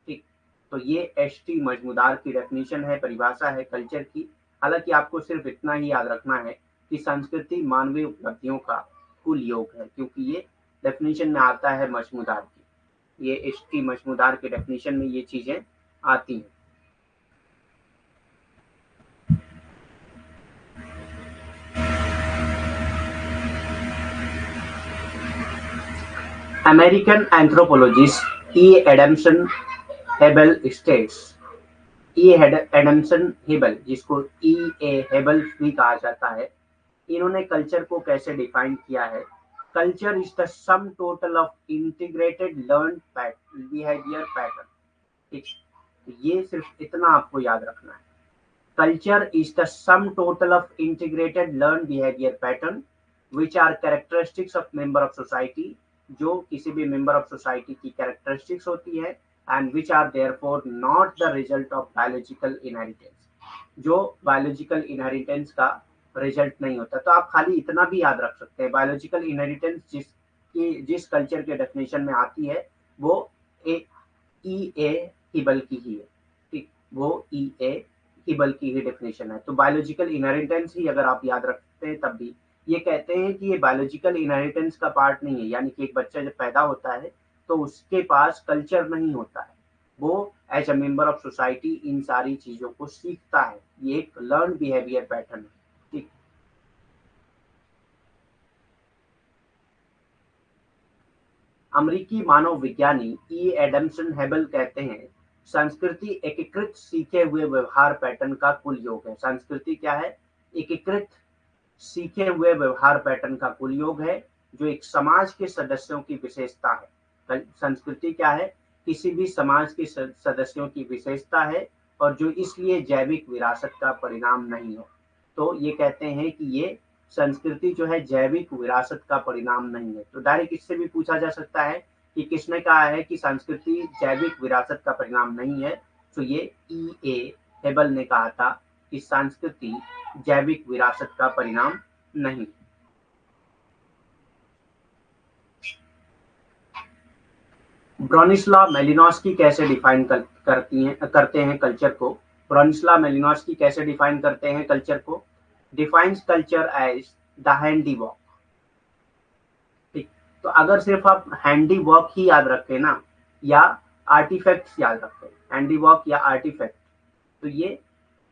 ठीक, तो ये एच.टी. मजमूदार की डेफिनेशन है, परिभाषा है कल्चर की। हालांकि आपको सिर्फ इतना ही याद रखना है कि संस्कृति मानवीय उपलब्धियों का कुल योग है, क्योंकि ये डेफिनेशन में आता है मजमूदार की, ये एच.टी. मजमूदार के डेफिनेशन में ये चीजें आती हैं। अमेरिकन एंथ्रोपोलॉजिस्ट ई एडम्सन हेबल स्टेट्स, ई एडम्सन हेबल, जिसको ई ए हेबल भी कहा जाता है, इन्होंने कल्चर को कैसे डिफाइन किया है, culture is the sum total of integrated learn behaviour pattern. ठीक, ये सिर्फ इतना आपको याद रखना है, culture is the sum total of integrated learn behaviour pattern which are characteristics of member of society, जो किसी भी मेंबर ऑफ सोसाइटी की कैरेक्टरिस्टिक्स होती है, and which are therefore not the result of biological inheritance, जो biological inheritance का result नहीं होता। तो आप खाली इतना भी याद रख सकते हैं, बायोलॉजिकल इनहेरिटेंस जिस कल्चर के डेफिनेशन में आती है वो ई ए हिबल की ही है। ठीक, वो ई ए हिबल की ही डेफिनेशन है। तो बायोलॉजिकल इनहेरिटेंस ही अगर आप याद रखते हैं तब भी ये कहते हैं कि ये बायोलॉजिकल इनहेरिटेंस का पार्ट नहीं है, यानी कि एक बच्चा जब पैदा होता है तो उसके पास कल्चर नहीं होता है, वो as a member of society इन सारी चीजों को सीखता है। ये एक लर्न बिहेवियर पैटर्न है। ठीक। अमेरिकी मानव विज्ञानी ई एडमसन हेबल कहते हैं संस्कृति एकीकृत सीखे हुए व्यवहार पैटर्न का कुल योग है। संस्कृति क्या है? एकीकृत सीखे हुए व्यवहार पैटर्न का कुल योग है, जो एक समाज के सदस्यों की विशेषता है। संस्कृति क्या है? किसी भी समाज के सदस्यों की विशेषता है, और जो इसलिए जैविक विरासत का परिणाम नहीं है। तो ये कहते हैं कि ये संस्कृति जो है जैविक विरासत का परिणाम नहीं है। तो डायरेक्ट इससे भी पूछा जा सकता है कि किसने कहा है कि संस्कृति जैविक विरासत का परिणाम नहीं है। तो ये ई ए हेबल ने कहा था कि संस्कृति जैविक विरासत का परिणाम नहीं। ब्रोनिस्लाव मेलिनोव्स्की कैसे डिफाइन करते हैं कल्चर को? ब्रोनिस्लाव मेलिनोव्स्की कैसे डिफाइन करते हैं कल्चर को? Defines culture as the handiwork. ठीक। तो अगर सिर्फ आप हैंडी वॉक ही याद रखें ना, या आर्टिफैक्ट्स याद रखें, हैंडी वॉक या आर्टिफैक्ट, तो ये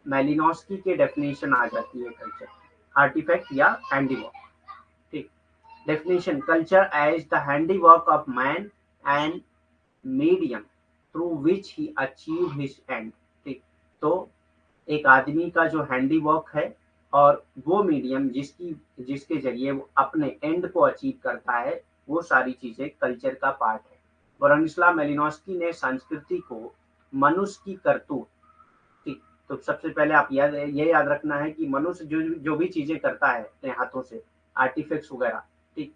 मेलिनोव्स्की के डेफिनेशन आ जाती है कल्चर, आर्टिफैक्ट या हैंडी वॉक। ठीक। Definition: culture as the handiwork of man and medium through which he achieve his end. ठीक। तो एक आदमी का जो हैंडी वॉक है और वो मीडियम जिसके जरिए वो अपने एंड को अचीव करता है, वो सारी चीजें कल्चर का पार्ट है। ब्रोनिस्लाव मेलिनोव्स्की ने संस्कृति को मनुष्य की करतूत। ठीक। तो सबसे पहले आप ये याद रखना है कि मनुष्य जो भी चीजें करता है अपने हाथों से, आर्टिफैक्ट्स वगैरह, ठीक,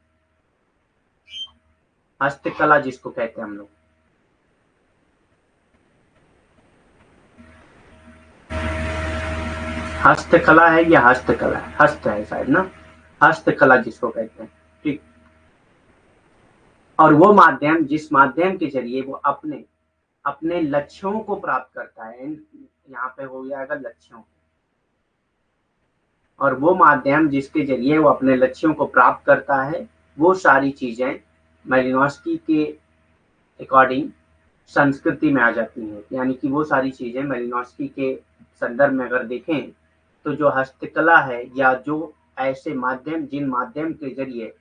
हस्तकला जिसको कहते हैं हम लोग, हस्तकला है या हस्तकला है, हस्त है शायद ना, हस्तकला जिसको कहते हैं। ठीक। और वो माध्यम जिस माध्यम के जरिए वो अपने अपने लक्ष्यों को प्राप्त करता है, यहाँ पे हो जाएगा लक्ष्यों, और वो माध्यम जिसके जरिए वो अपने लक्ष्यों को प्राप्त करता है, वो सारी चीजें मेलिनोव्स्की के अकॉर्डिंग संस्कृति में आ जाती हैं। यानी कि वो सारी चीजें मेलिनोव्स्की के संदर्भ में अगर देखें तो जो हस्तकला है या जो ऐसे माध्यम जिन माध्यम के जरिए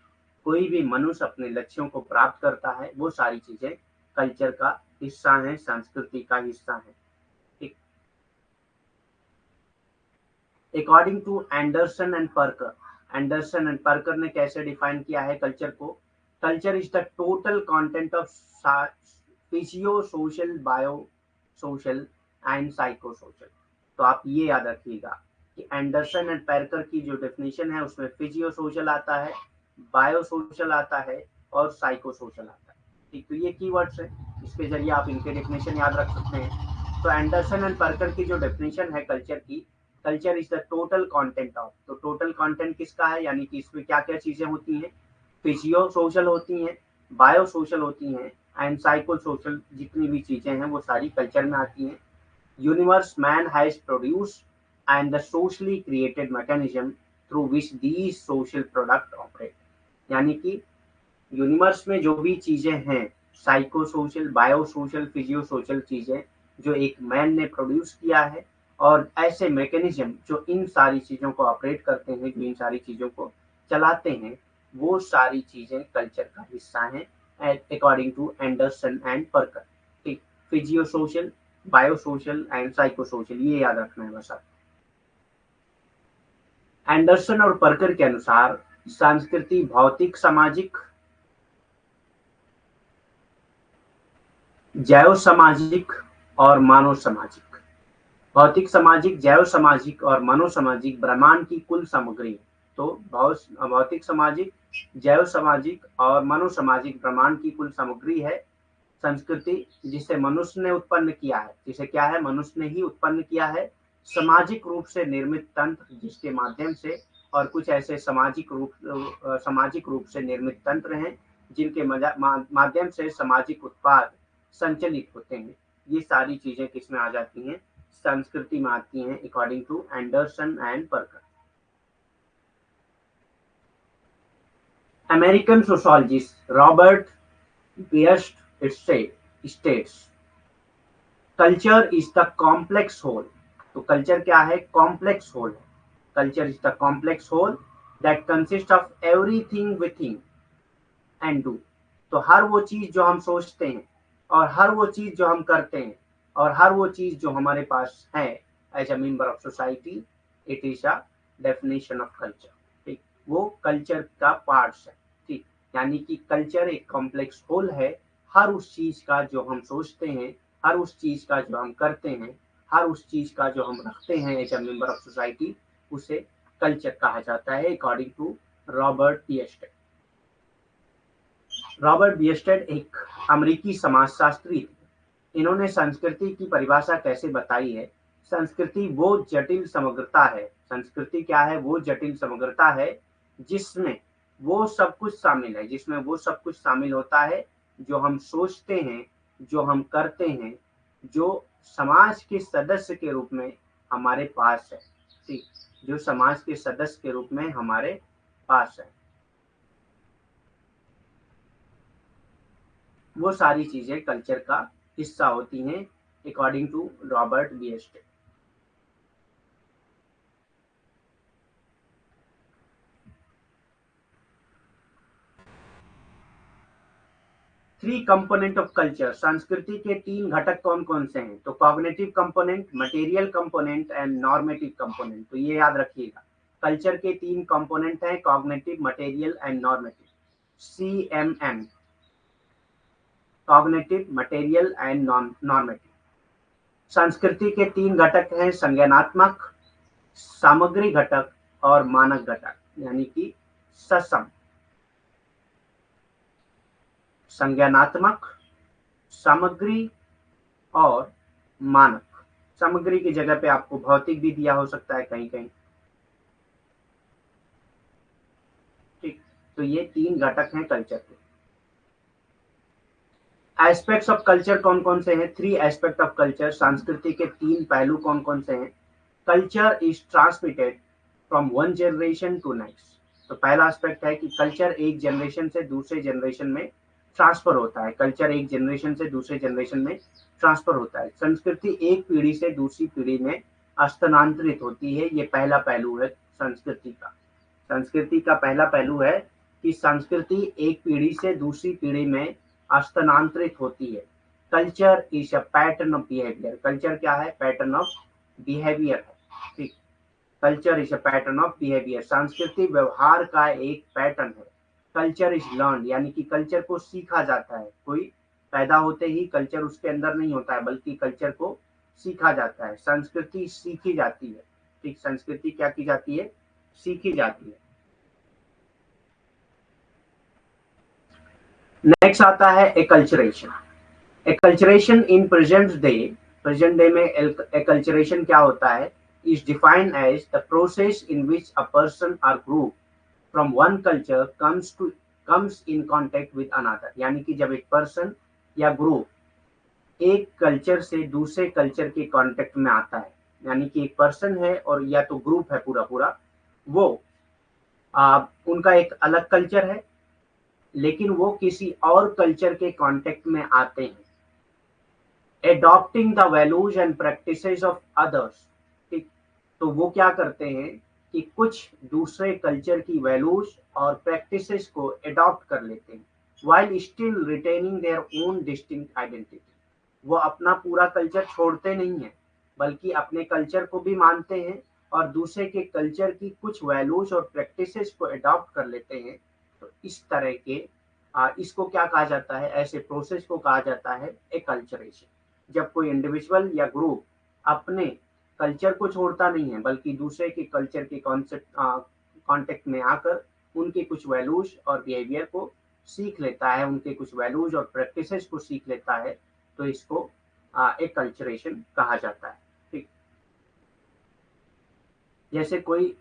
कोई भी मनुष्य अपने लक्ष्यों को प्राप्त करता है, वो सारी चीजें कल्चर का हिस्सा है, संस्कृति का हिस्सा है। ठीक। According to Anderson and Parker, Anderson and Parker ने कैसे डिफाइन किया है कल्चर को? Culture is the total content of physio social, bio social and psycho social. तो आप ये याद रखिएगा कि एंडरसन एंड पैरकर की जो डेफिनेशन है उसमें फिजियो सोशल आता है, बायो सोशल आता है और साइको सोशल आता है। ठीक। तो ये कीवर्ड्स है, इसके जरिए आप इनके डेफिनेशन याद रख सकते हैं। तो एंडरसन एंड पर्कर की जो डेफिनेशन है कल्चर की, culture is the total content of, तो टोटल कंटेंट किसका है, यानी कि इसमें क्या क्या चीजें होती हैं? फिजियो सोशल होती हैं, बायो सोशल होती हैं एंड साइको सोशल, जितनी भी चीजें हैं वो सारी कल्चर में आती हैं। Universe man has produced and the socially created mechanism through which these social product operate. यानी कि यूनिवर्स में जो भी चीजें हैं, psycho social, bio social, physio social चीजें जो एक मैन ने प्रोड्यूस किया है, और ऐसे मैकेनिज्म जो इन सारी चीजों को ऑपरेट करते हैं, जो इन सारी चीजों को चलाते हैं, वो सारी चीजें कल्चर का हिस्सा हैं अकॉर्डिंग टू एंडरसन एंड पर्कर। ठीक। Physio social, bio social and psycho social, ये याद रखना है बस आप। एंडरसन और पर्कर के अनुसार संस्कृति भौतिक, सामाजिक, जैव सामाजिक और मानव सामाजिक, भौतिक, सामाजिक, जैव सामाजिक और मानव सामाजिक ब्रह्मांड की कुल सामग्री। तो भौतिक, सामाजिक, जैव सामाजिक और मानव सामाजिक ब्रह्मांड की कुल सामग्री है संस्कृति, जिसे मनुष्य ने उत्पन्न किया है। जिसे क्या है? मनुष्य ने ही उत्पन्न किया है। सामाजिक रूप से निर्मित तंत्र जिसके माध्यम से, और कुछ ऐसे सामाजिक रूप से निर्मित तंत्र हैं जिनके माध्यम से सामाजिक उत्पाद संचालित होते हैं। ये सारी चीजें किसमें आ जाती हैं? संस्कृति में आती हैं according to Anderson and Parker. American sociologist Robert Bierstedt states culture is the complex whole. तो कल्चर क्या है? कॉम्प्लेक्स होल है। Culture is the complex whole that consist of everything we think and do. तो हर वो चीज जो हम सोचते हैं और हर वो चीज जो हम करते हैं और हर वो चीज जो हमारे पास है as a member of society, it is a definition of culture. ठीक, वो कल्चर का पार्ट्स है। ठीक, यानी कि कल्चर एक कॉम्प्लेक्स होल है। हर उस चीज का जो हम सोचते हैं, हर उस चीज का जो हम करते हैं, हर उस चीज का जो हम रखते हैं as a member of society, उसे कल्चर कहा जाता है according to Robert Bierstedt. Robert Bierstedt एक अमेरिकी समाजशास्त्री थे। इन्होंने संस्कृति की परिभाषा कैसे बताई है? संस्कृति वो जटिल समग्रता है। संस्कृति क्या है? वो जटिल समग्रता है जिसमें वो सब कुछ शामिल है, जिसमें वो सब कुछ शामिल होता है जो हम सोचते हैं, जो हम करते हैं, जो समाज के सदस्य के रूप में हमारे पास है। ठीक, जो समाज के सदस्य के रूप में हमारे पास है, वो सारी चीजें कल्चर का हिस्सा होती हैं according to Robert Bierstedt. Three component of culture. संस्कृति के तीन घटक कौन कौन से हैं? तो cognitive component, material component and normative component. तो ये याद रखिएगा, कल्चर के तीन कंपोनेंट हैं, cognitive, material and normative. CMN, cognitive, material and normative. संस्कृति के तीन घटक हैं, संज्ञानात्मक, सामग्री घटक और मानक घटक, यानी कि ससम। संज्ञानात्मक, सामग्री और मानक। सामग्री की जगह पे आपको भौतिक भी दिया हो सकता है कहीं कहीं। ठीक, तो ये तीन घटक हैं कल्चर के। एस्पेक्ट्स ऑफ कल्चर कौन कौन से हैं? Three aspect of culture. संस्कृति के तीन पहलू कौन कौन से हैं? Culture is transmitted from one generation to next. तो पहला एस्पेक्ट है कि कल्चर एक जनरेशन से दूसरे जनरेशन में ट्रांसफर होता है। कल्चर एक जनरेशन से दूसरे जनरेशन में ट्रांसफर होता है। संस्कृति एक पीढ़ी से दूसरी पीढ़ी में स्थानांतरित होती है। ये पहला पहलू है संस्कृति का। संस्कृति का पहला पहलू है कि संस्कृति एक पीढ़ी से दूसरी पीढ़ी में स्थानांतरित होती है। Culture is a pattern of behaviour. Culture क्या है? पैटर्न ऑफ बिहेवियर है। ठीक, culture is a pattern of behaviour. संस्कृति व्यवहार का एक पैटर्न है। कल्चर इज लर्न, यानी कि कल्चर को सीखा जाता है। कोई पैदा होते ही कल्चर उसके अंदर नहीं होता है, बल्कि कल्चर को सीखा जाता है। संस्कृति सीखी जाती है। ठीक, संस्कृति क्या की जाती है? सीखी जाती है। नेक्स्ट आता है एकल्चरेशन। एकल्चरेशन इन प्रेजेंट डे में एकल्चरेशन क्या होता है? Is defined as the process in which a person और group from one culture comes in contact with another. यानी कि जब एक पर्सन या ग्रुप एक कल्चर से दूसरे कल्चर के कांटेक्ट में आता है, यानी कि एक पर्सन है और या तो ग्रुप है पूरा पूरा, वो उनका एक अलग कल्चर है, लेकिन वो किसी और कल्चर के कांटेक्ट में आते हैं, adopting the values and practices of others. ठीक, तो वो क्या करते हैं कि कुछ दूसरे कल्चर की वैल्यूज और प्रैक्टिसेस को एडॉप्ट कर लेते हैं, while still retaining their own distinct identity. वो अपना पूरा कल्चर छोड़ते नहीं है, बल्कि अपने कल्चर को भी मानते हैं और दूसरे के कल्चर की कुछ वैल्यूज और प्रैक्टिसेस को एडॉप्ट कर लेते हैं। तो इस तरह के इसको क्या कहा जाता है? ऐसे प्रोसेस को कहा जाता है एकल्चरेशन। जब कोई इंडिविजुअल या ग्रुप अपने कल्चर को छोड़ता नहीं है, बल्कि दूसरे के कल्चर के कॉन्सेप्ट कॉन्टेक्ट में आकर उनके कुछ वैल्यूज और बिहेवियर को सीख लेता है, उनके कुछ वैल्यूज और प्रैक्टिसेस को सीख लेता है, तो इसको एकल्चरेशन कहा जाता है। ठीक, जैसे कोई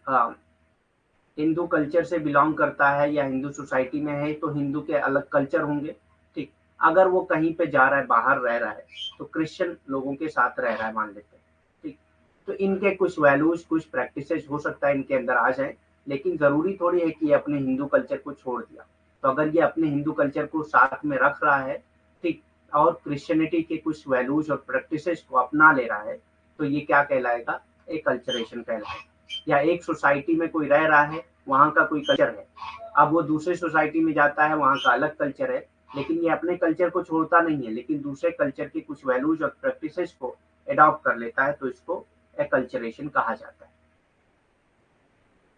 हिंदू कल्चर से बिलोंग करता है या हिंदू सोसाइटी में है, तो हिंदू के अलग कल्चर होंगे। ठीक, अगर वो कहीं पे जा रहा है, बाहर रह रहा है, तो क्रिश्चियन लोगों के साथ रह रहा है मान लेते हैं। ठीक, तो इनके कुछ वैल्यूज, कुछ प्रैक्टिसेस हो सकता है इनके अंदर आ जाए, लेकिन जरूरी थोड़ी है कि अपने हिंदू कल्चर को छोड़ दिया। तो अगर ये अपने हिंदू कल्चर को साथ में रख रहा है, ठीक, और क्रिश्चियनिटी के कुछ वैल्यूज और प्रैक्टिसेस को अपना ले रहा है, तो ये क्या कहलाएगा, एक कल्चरेशन कहलाएगा। या एक सोसाइटी में कोई रह रहा है, वहाँ का कोई कल्चर है, अब वो दूसरे सोसाइटी में जाता है, वहाँ का अलग कल्चर है, लेकिन ये अपने कल्चर को छोड़ता नहीं है, लेकिन दूसरे कल्चर के कुछ वैल्यूज और प्रैक्टिसेस को एडॉप्ट कर लेता है, तो इसको एकल्चरेशन कहा जाता है।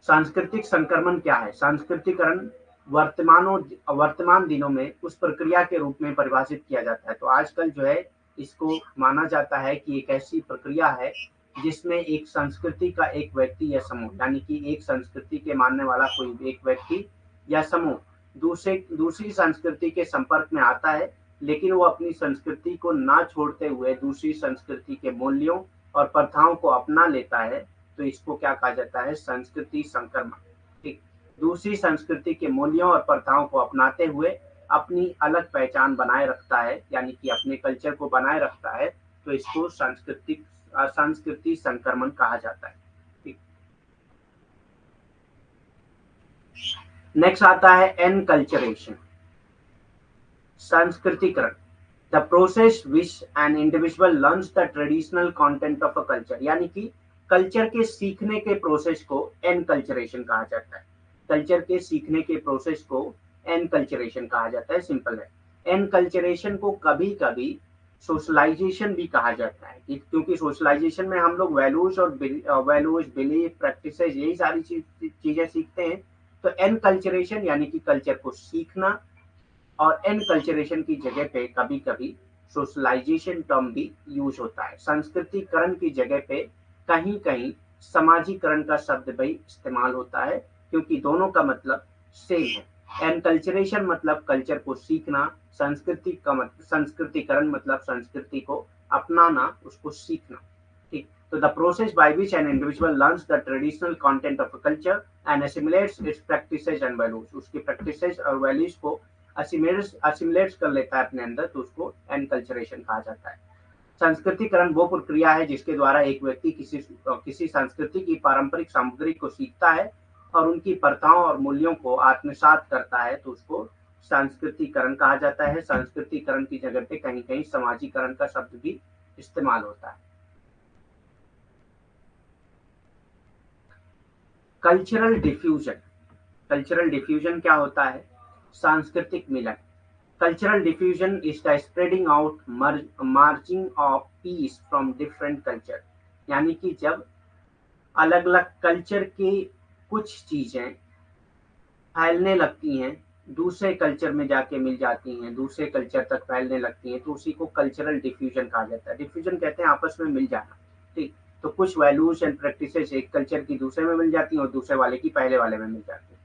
सांस्कृतिक संक्रमण क्या है? सांस्कृतिकरण वर्तमान दिनों में उस प्रक्रिया के रूप में परिभाषित किया जाता है। तो आजकल जो है इसको माना जाता है कि एक ऐसी प्रक्रिया है जिसमें एक संस्कृति का एक व्यक्ति या समूह, यानी कि एक संस्कृति के मानने वाला कोई एक व्यक्ति या समूह दूसरी संस्कृति के संपर्क में आता है, लेकिन वो अपनी संस्कृति को ना छोड़ते हुए दूसरी संस्कृति के मूल्यों और प्रथाओं को अपना लेता है, तो इसको क्या कहा जाता है, संस्कृति संक्रमण। ठीक, दूसरी संस्कृति के मूल्यों और प्रथाओं को अपनाते हुए अपनी अलग पहचान बनाए रखता है, यानी कि अपने कल्चर को बनाए रखता है, तो इसको संस्कृति संक्रमण कहा जाता है। ठीक, नेक्स्ट आता है एनकल्चरेशन, संस्कृतिकरण, the process which an individual learns the traditional content of a culture, यानी कि कल्चर के सीखने के प्रोसेस को एनकल्चरेशन कहा जाता है। कल्चर के सीखने के प्रोसेस को एनकल्चरेशन कहा जाता है, सिंपल है। एनकल्चरेशन को कभी कभी सोशलाइजेशन भी कहा जाता है, क्योंकि सोशलाइजेशन में हम लोग वैल्यूज बिलीफ प्रैक्टिसेस यही सारी चीजें सीखते हैं। तो एनकल्चरेशन यानी कि कल्चर को सीखना, और एनकल्चरेशन की जगह पे कभी कभी सोशलाइजेशन टर्म भी यूज होता है। संस्कृतिकरण की जगह पे कहीं कहीं समाजीकरण का शब्द भी इस्तेमाल होता है, क्योंकि दोनों का मतलब सेम है। एनकल्चरेशन मतलब कल्चर को सीखना, संस्कृतिकरण मतलब संस्कृति को अपनाना, उसको सीखना। ठीक, तो the process by which an individual learns the traditional content of a culture and assimilates its practices and values, उसकी प्रैक्टिसेस और वैल्यूज को असिमिलेट्स कर लेता है अपने अंदर, तो उसको एनकल्चरेशन कहा जाता है। संस्कृतिकरण वो प्रक्रिया है जिसके द्वारा एक व्यक्ति किसी संस्कृति की पारंपरिक सामग्री को सीखता है और उनकी प्रथाओं और मूल्यों को आत्मसात करता है, तो उसको संस्कृतिकरण कहा जाता है। संस्कृतिकरण की जगह पे कहीं कहीं समाजीकरण का शब्द भी इस्तेमाल होता है। कल्चरल डिफ्यूजन क्या होता है? सांस्कृतिक मिलन। Cultural diffusion is the spreading out, marching of peace from different culture, यानी कि जब अलग अलग कल्चर की कुछ चीजें फैलने लगती हैं, दूसरे कल्चर में जाके मिल जाती हैं, दूसरे कल्चर तक फैलने लगती हैं, तो उसी को कल्चरल डिफ्यूजन कहा जाता है। डिफ्यूजन कहते हैं आपस में मिल जाना। ठीक, तो कुछ वैल्यूज एंड प्रैक्टिसेस एक कल्चर की दूसरे में मिल जाती हैं और दूसरे वाले की पहले वाले में मिल जाती है।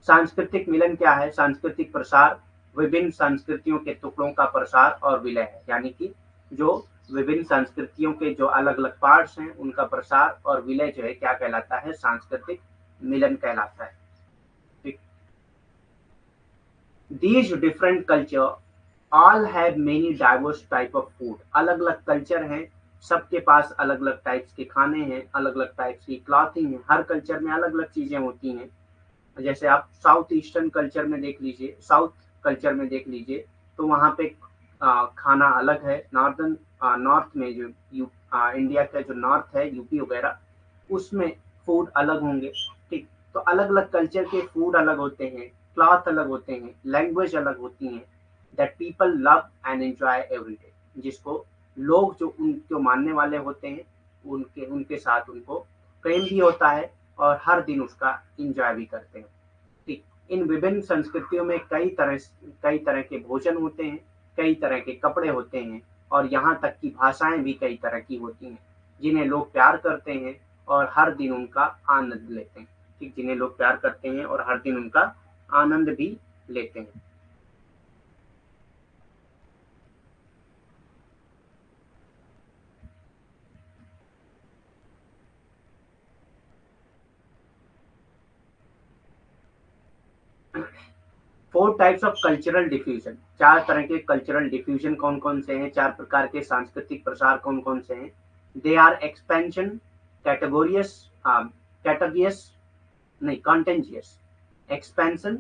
सांस्कृतिक मिलन क्या है? सांस्कृतिक प्रसार, विभिन्न संस्कृतियों के टुकड़ों का प्रसार और विलय है, यानी कि जो विभिन्न संस्कृतियों के जो अलग अलग पार्ट्स हैं उनका प्रसार और विलय जो है क्या कहलाता है? सांस्कृतिक मिलन कहलाता है। These different culture all have many diverse type of food, अलग अलग कल्चर हैं, सबके पास अलग अलग टाइप्स के खाने हैं, अलग अलग टाइप्स की क्लॉथिंग है, हर कल्चर में अलग अलग चीजें होती हैं। जैसे आप साउथ ईस्टर्न कल्चर में देख लीजिए, साउथ कल्चर में देख लीजिए, तो वहाँ पे खाना अलग है। नॉर्थ में जो इंडिया का जो नॉर्थ है, यूपी वगैरह, उसमें फूड अलग होंगे। ठीक, तो अलग अलग कल्चर के फूड अलग होते हैं, क्लॉथ अलग होते हैं, लैंग्वेज अलग होती हैं, that people love and enjoy every day, जिसको लोग जो उनको मानने वाले होते हैं उनके साथ उनको प्रेम भी होता है और हर दिन उसका इंजॉय भी करते हैं। ठीक, इन विभिन्न संस्कृतियों में कई तरह के भोजन होते हैं, कई तरह के कपड़े होते हैं, और यहाँ तक की भाषाएं भी कई तरह की होती हैं, जिन्हें लोग प्यार करते हैं और हर दिन उनका आनंद लेते हैं। ठीक, जिन्हें लोग प्यार करते हैं और हर दिन उनका आनंद भी लेते हैं। Four types of cultural diffusion, चार तरह के कल्चरल डिफ्यूजन कौन कौन से हैं? चार प्रकार के सांस्कृतिक प्रसार कौन कौन से हैं? दे आर एक्सपेंशन, कैटेगोरियस कैटेगियस नहीं contagious, expansion,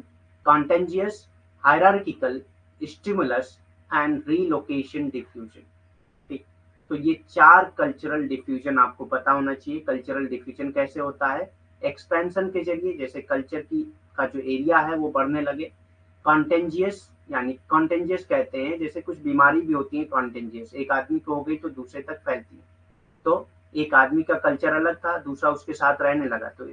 contagious, hierarchical, stimulus and relocation diffusion. ठीक, तो ये 4 कल्चरल डिफ्यूजन आपको पता होना चाहिए। कल्चरल डिफ्यूजन कैसे होता है? एक्सपेंशन के जरिए, जैसे कल्चर की का जो एरिया है वो बढ़ने लगे। कॉन्टेंजियस, यानी कॉन्टेंजियस कहते हैं जैसे कुछ बीमारी भी होती है कॉन्टेंजियस, एक आदमी को हो गई तो दूसरे तक फैलती है। तो एक आदमी का कल्चर अलग था, दूसरा उसके साथ रहने लगा, तो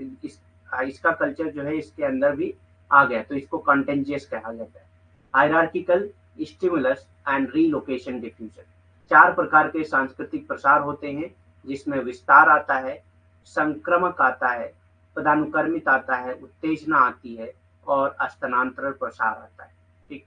इसका कल्चर जो है इसके अंदर भी आ गया, तो इसको कंटेंजियस कहा जाता है। Hierarchical, stimulus and relocation diffusion. 4 प्रकार के सांस्कृतिक प्रसार होते हैं, जिसमें विस्तार आता है, संक्रमक आता है, पदानुक्रमित आता है, उत्तेजना आती है और स्थानांतरण प्रसार आता है। ठीक,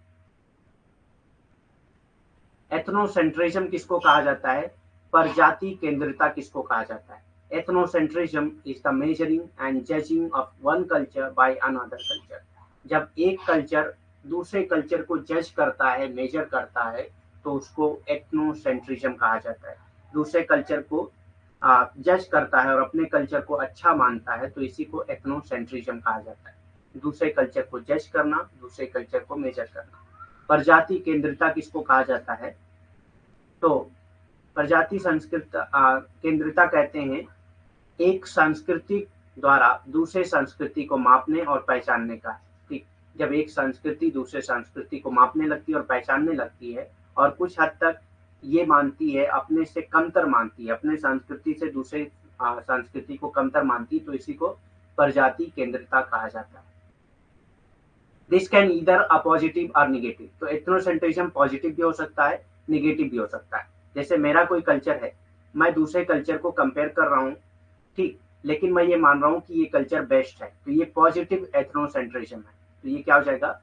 एथनोसेंट्रिज्म किसको कहा जाता है? परजाति केंद्रिता किसको कहा जाता है? Ethnocentrism is the measuring and judging of one culture by another culture. जब एक कल्चर दूसरे कल्चर को जज करता है, मेजर करता है, तो उसको एथनोसेंट्रिज्म कहा जाता है। दूसरे कल्चर को जज करता है और अपने कल्चर को अच्छा मानता है, तो इसी को एथनोसेंट्रिज्म कहा जाता है। दूसरे कल्चर को जज करना, दूसरे कल्चर को मेजर करना। प्रजाति केंद्रिता किसको कहा जाता है? तो प्रजाति संस्कृत केंद्रिता कहते हैं एक संस्कृति द्वारा दूसरे संस्कृति को मापने और पहचानने का। ठीक, जब एक संस्कृति दूसरे संस्कृति को मापने लगती है और पहचानने लगती है और कुछ हद तक ये मानती है, अपने से कमतर मानती है, अपने संस्कृति से दूसरे संस्कृति को कमतर मानती है, तो इसी को प्रजाति केंद्रिता कहा जाता है। This can either a positive और निगेटिव। तो एथनोसेंट्रिज्म पॉजिटिव भी हो सकता है, निगेटिव भी हो सकता है। जैसे मेरा कोई कल्चर है, मैं दूसरे कल्चर को कंपेयर कर रहा हूँ, ठीक, लेकिन मैं ये मान रहा हूँ कि ये कल्चर बेस्ट है, तो ये पॉजिटिव एथनोसेंट्रिज्म है। तो ये क्या हो जाएगा?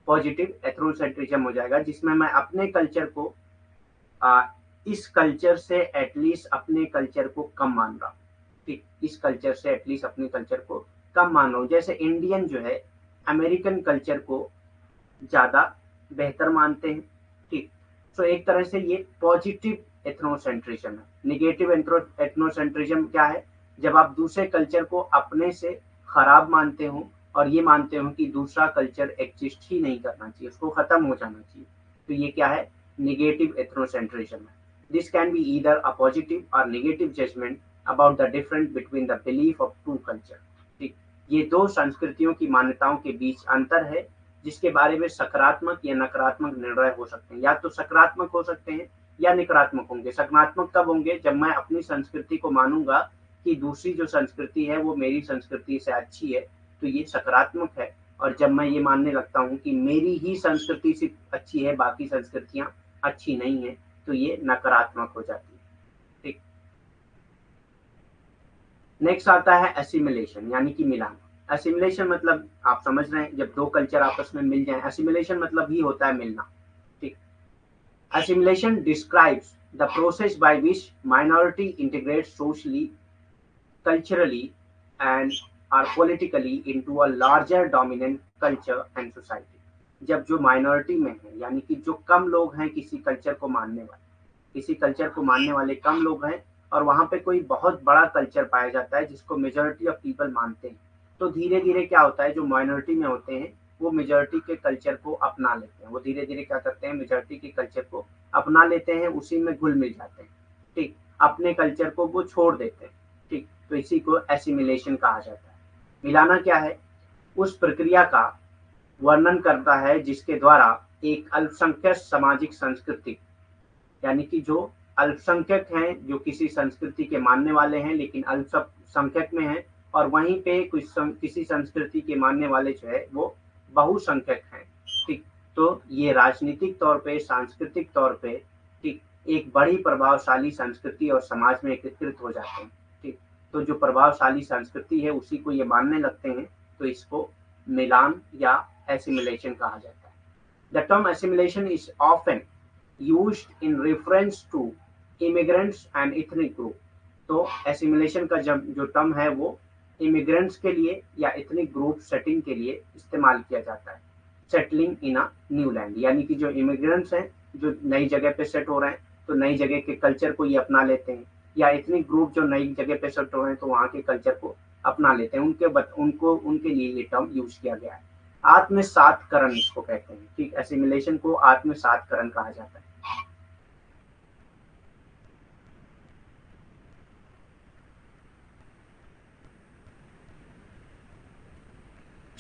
पॉजिटिव एथनोसेंट्रिज्म हो जाएगा, जिसमें मैं अपने कल्चर को इस कल्चर से एटलीस्ट अपने कल्चर को कम मान रहा हूँ। ठीक, इस कल्चर से एटलीस्ट अपने कल्चर को कम मान रहा हूँ। जैसे इंडियन जो है अमेरिकन कल्चर को ज्यादा बेहतर मानते हैं। ठीक, तो एक तरह से ये पॉजिटिव एथनोसेंट्रिज्म है। निगेटिव एथनोसेंट्रिज्म क्या है? जब आप दूसरे कल्चर को अपने से खराब मानते हो और ये मानते हो कि दूसरा कल्चर एग्जिस्ट ही नहीं करना चाहिए, उसको खत्म हो जाना चाहिए, तो ये क्या है? निगेटिव एथनोसेंट्रिज्म है। This can be either a positive और negative judgement about the difference between the belief of two culture. ठीक, ये दो संस्कृतियों की मान्यताओं के बीच अंतर है, जिसके बारे में सकारात्मक या नकारात्मक निर्णय हो सकते हैं। या तो सकारात्मक हो सकते हैं या नकारात्मक होंगे। सकारात्मक कब होंगे? जब मैं अपनी संस्कृति को मानूंगा कि दूसरी जो संस्कृति है वो मेरी संस्कृति से अच्छी है, तो ये सकारात्मक है। और जब मैं ये मानने लगता हूँ कि मेरी ही संस्कृति से अच्छी है, बाकी संस्कृतियां अच्छी नहीं है, तो ये नकारात्मक हो जाती है। ठीक, नेक्स्ट आता है एसिमिलेशन, यानी कि मिलान। एसिमिलेशन मतलब आप समझ रहे हैं, जब दो कल्चर आपस में मिल जाएं। एसिमिलेशन मतलब ही होता है मिलना। ठीक, assimilation describes the process by which minority integrate socially, culturally and are politically into a larger dominant culture and society। जब जो माइनॉरिटी में है, यानी कि जो कम लोग हैं किसी कल्चर को मानने वाले, किसी कल्चर को मानने वाले कम लोग हैं, और वहां पे कोई बहुत बड़ा कल्चर पाया जाता है जिसको मेजॉरिटी ऑफ पीपल मानते हैं, तो धीरे धीरे क्या होता है, जो माइनॉरिटी में होते हैं वो मेजॉरिटी के कल्चर को अपना लेते हैं। वो धीरे धीरे क्या करते हैं? मेजॉरिटी के कल्चर को अपना लेते हैं, उसी में घुल मिल जाते हैं। ठीक, अपने कल्चर को वो छोड़ देते हैं। ठीक, तो इसी को एसिमिलेशन कहा जाता है। मिलाना क्या है? उस प्रक्रिया का वर्णन करता है जिसके द्वारा एक अल्पसंख्यक सामाजिक संस्कृति, यानी कि जो अल्पसंख्यक हैं, जो किसी संस्कृति के मानने वाले हैं लेकिन अल्पसंख्यक में हैं, और वहीं पे किसी संस्कृति के मानने वाले जो है वो बहुसंख्यक हैं। ठीक, तो ये राजनीतिक तौर पे, सांस्कृतिक तौर पे, ठीक, एक बड़ी प्रभावशाली संस्कृति और समाज में एकत्रित हो जाते हैं। ठीक, तो जो प्रभावशाली संस्कृति है उसी को ये मानने लगते हैं, तो इसको मिलान या एसिमिलेशन कहा जाता है। The term assimilation is often used in reference to immigrants and ethnic group. तो एसिमिलेशन का जो टर्म है वो इमिग्रेंट्स के लिए या इथनिक ग्रुप सेटिंग के लिए इस्तेमाल किया जाता है। Settling in a new land, यानी कि जो इमिग्रेंट्स हैं, जो नई जगह पे सेट हो रहे हैं, तो नई जगह के कल्चर को ये अपना लेते हैं, या इथनिक ग्रुप जो नई जगह पे सेट हो रहे हैं तो वहाँ के कल्चर को अपना लेते हैं। उनके लिए ये टर्म यूज किया गया है। आत्मसातकरण इसको कहते हैं। ठीक, एसिमिलेशन को आत्मसातकरण कहा जाता है।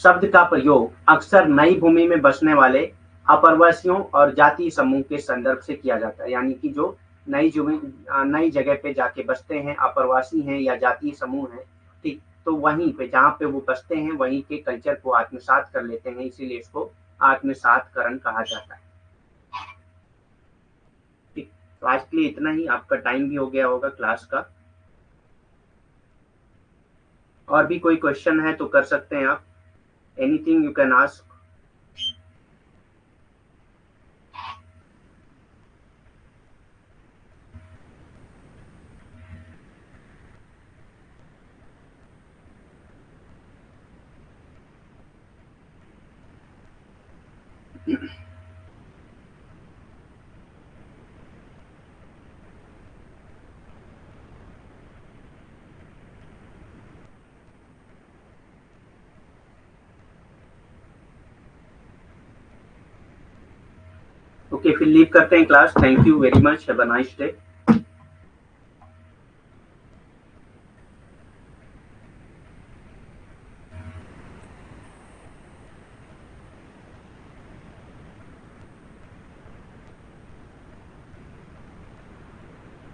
शब्द का प्रयोग अक्सर नई भूमि में बसने वाले अप्रवासियों और जातीय समूह के संदर्भ से किया जाता है। यानी कि जो नई जगह पे जाके बसते हैं, अप्रवासी हैं या जातीय समूह हैं, ठीक, तो वहीं पे जहाँ पे वो बसते हैं वहीं के कल्चर को आत्मसात कर लेते हैं, इसीलिए इसको आत्मसातकरण कहा जाता है। ठीक, तो आज के लिए इतना ही। आपका टाइम भी हो गया होगा क्लास का। और भी कोई क्वेश्चन है तो कर सकते हैं आप। Anything you can ask. Okay, फिर लीव करते हैं class. Thank you very much, have a nice day.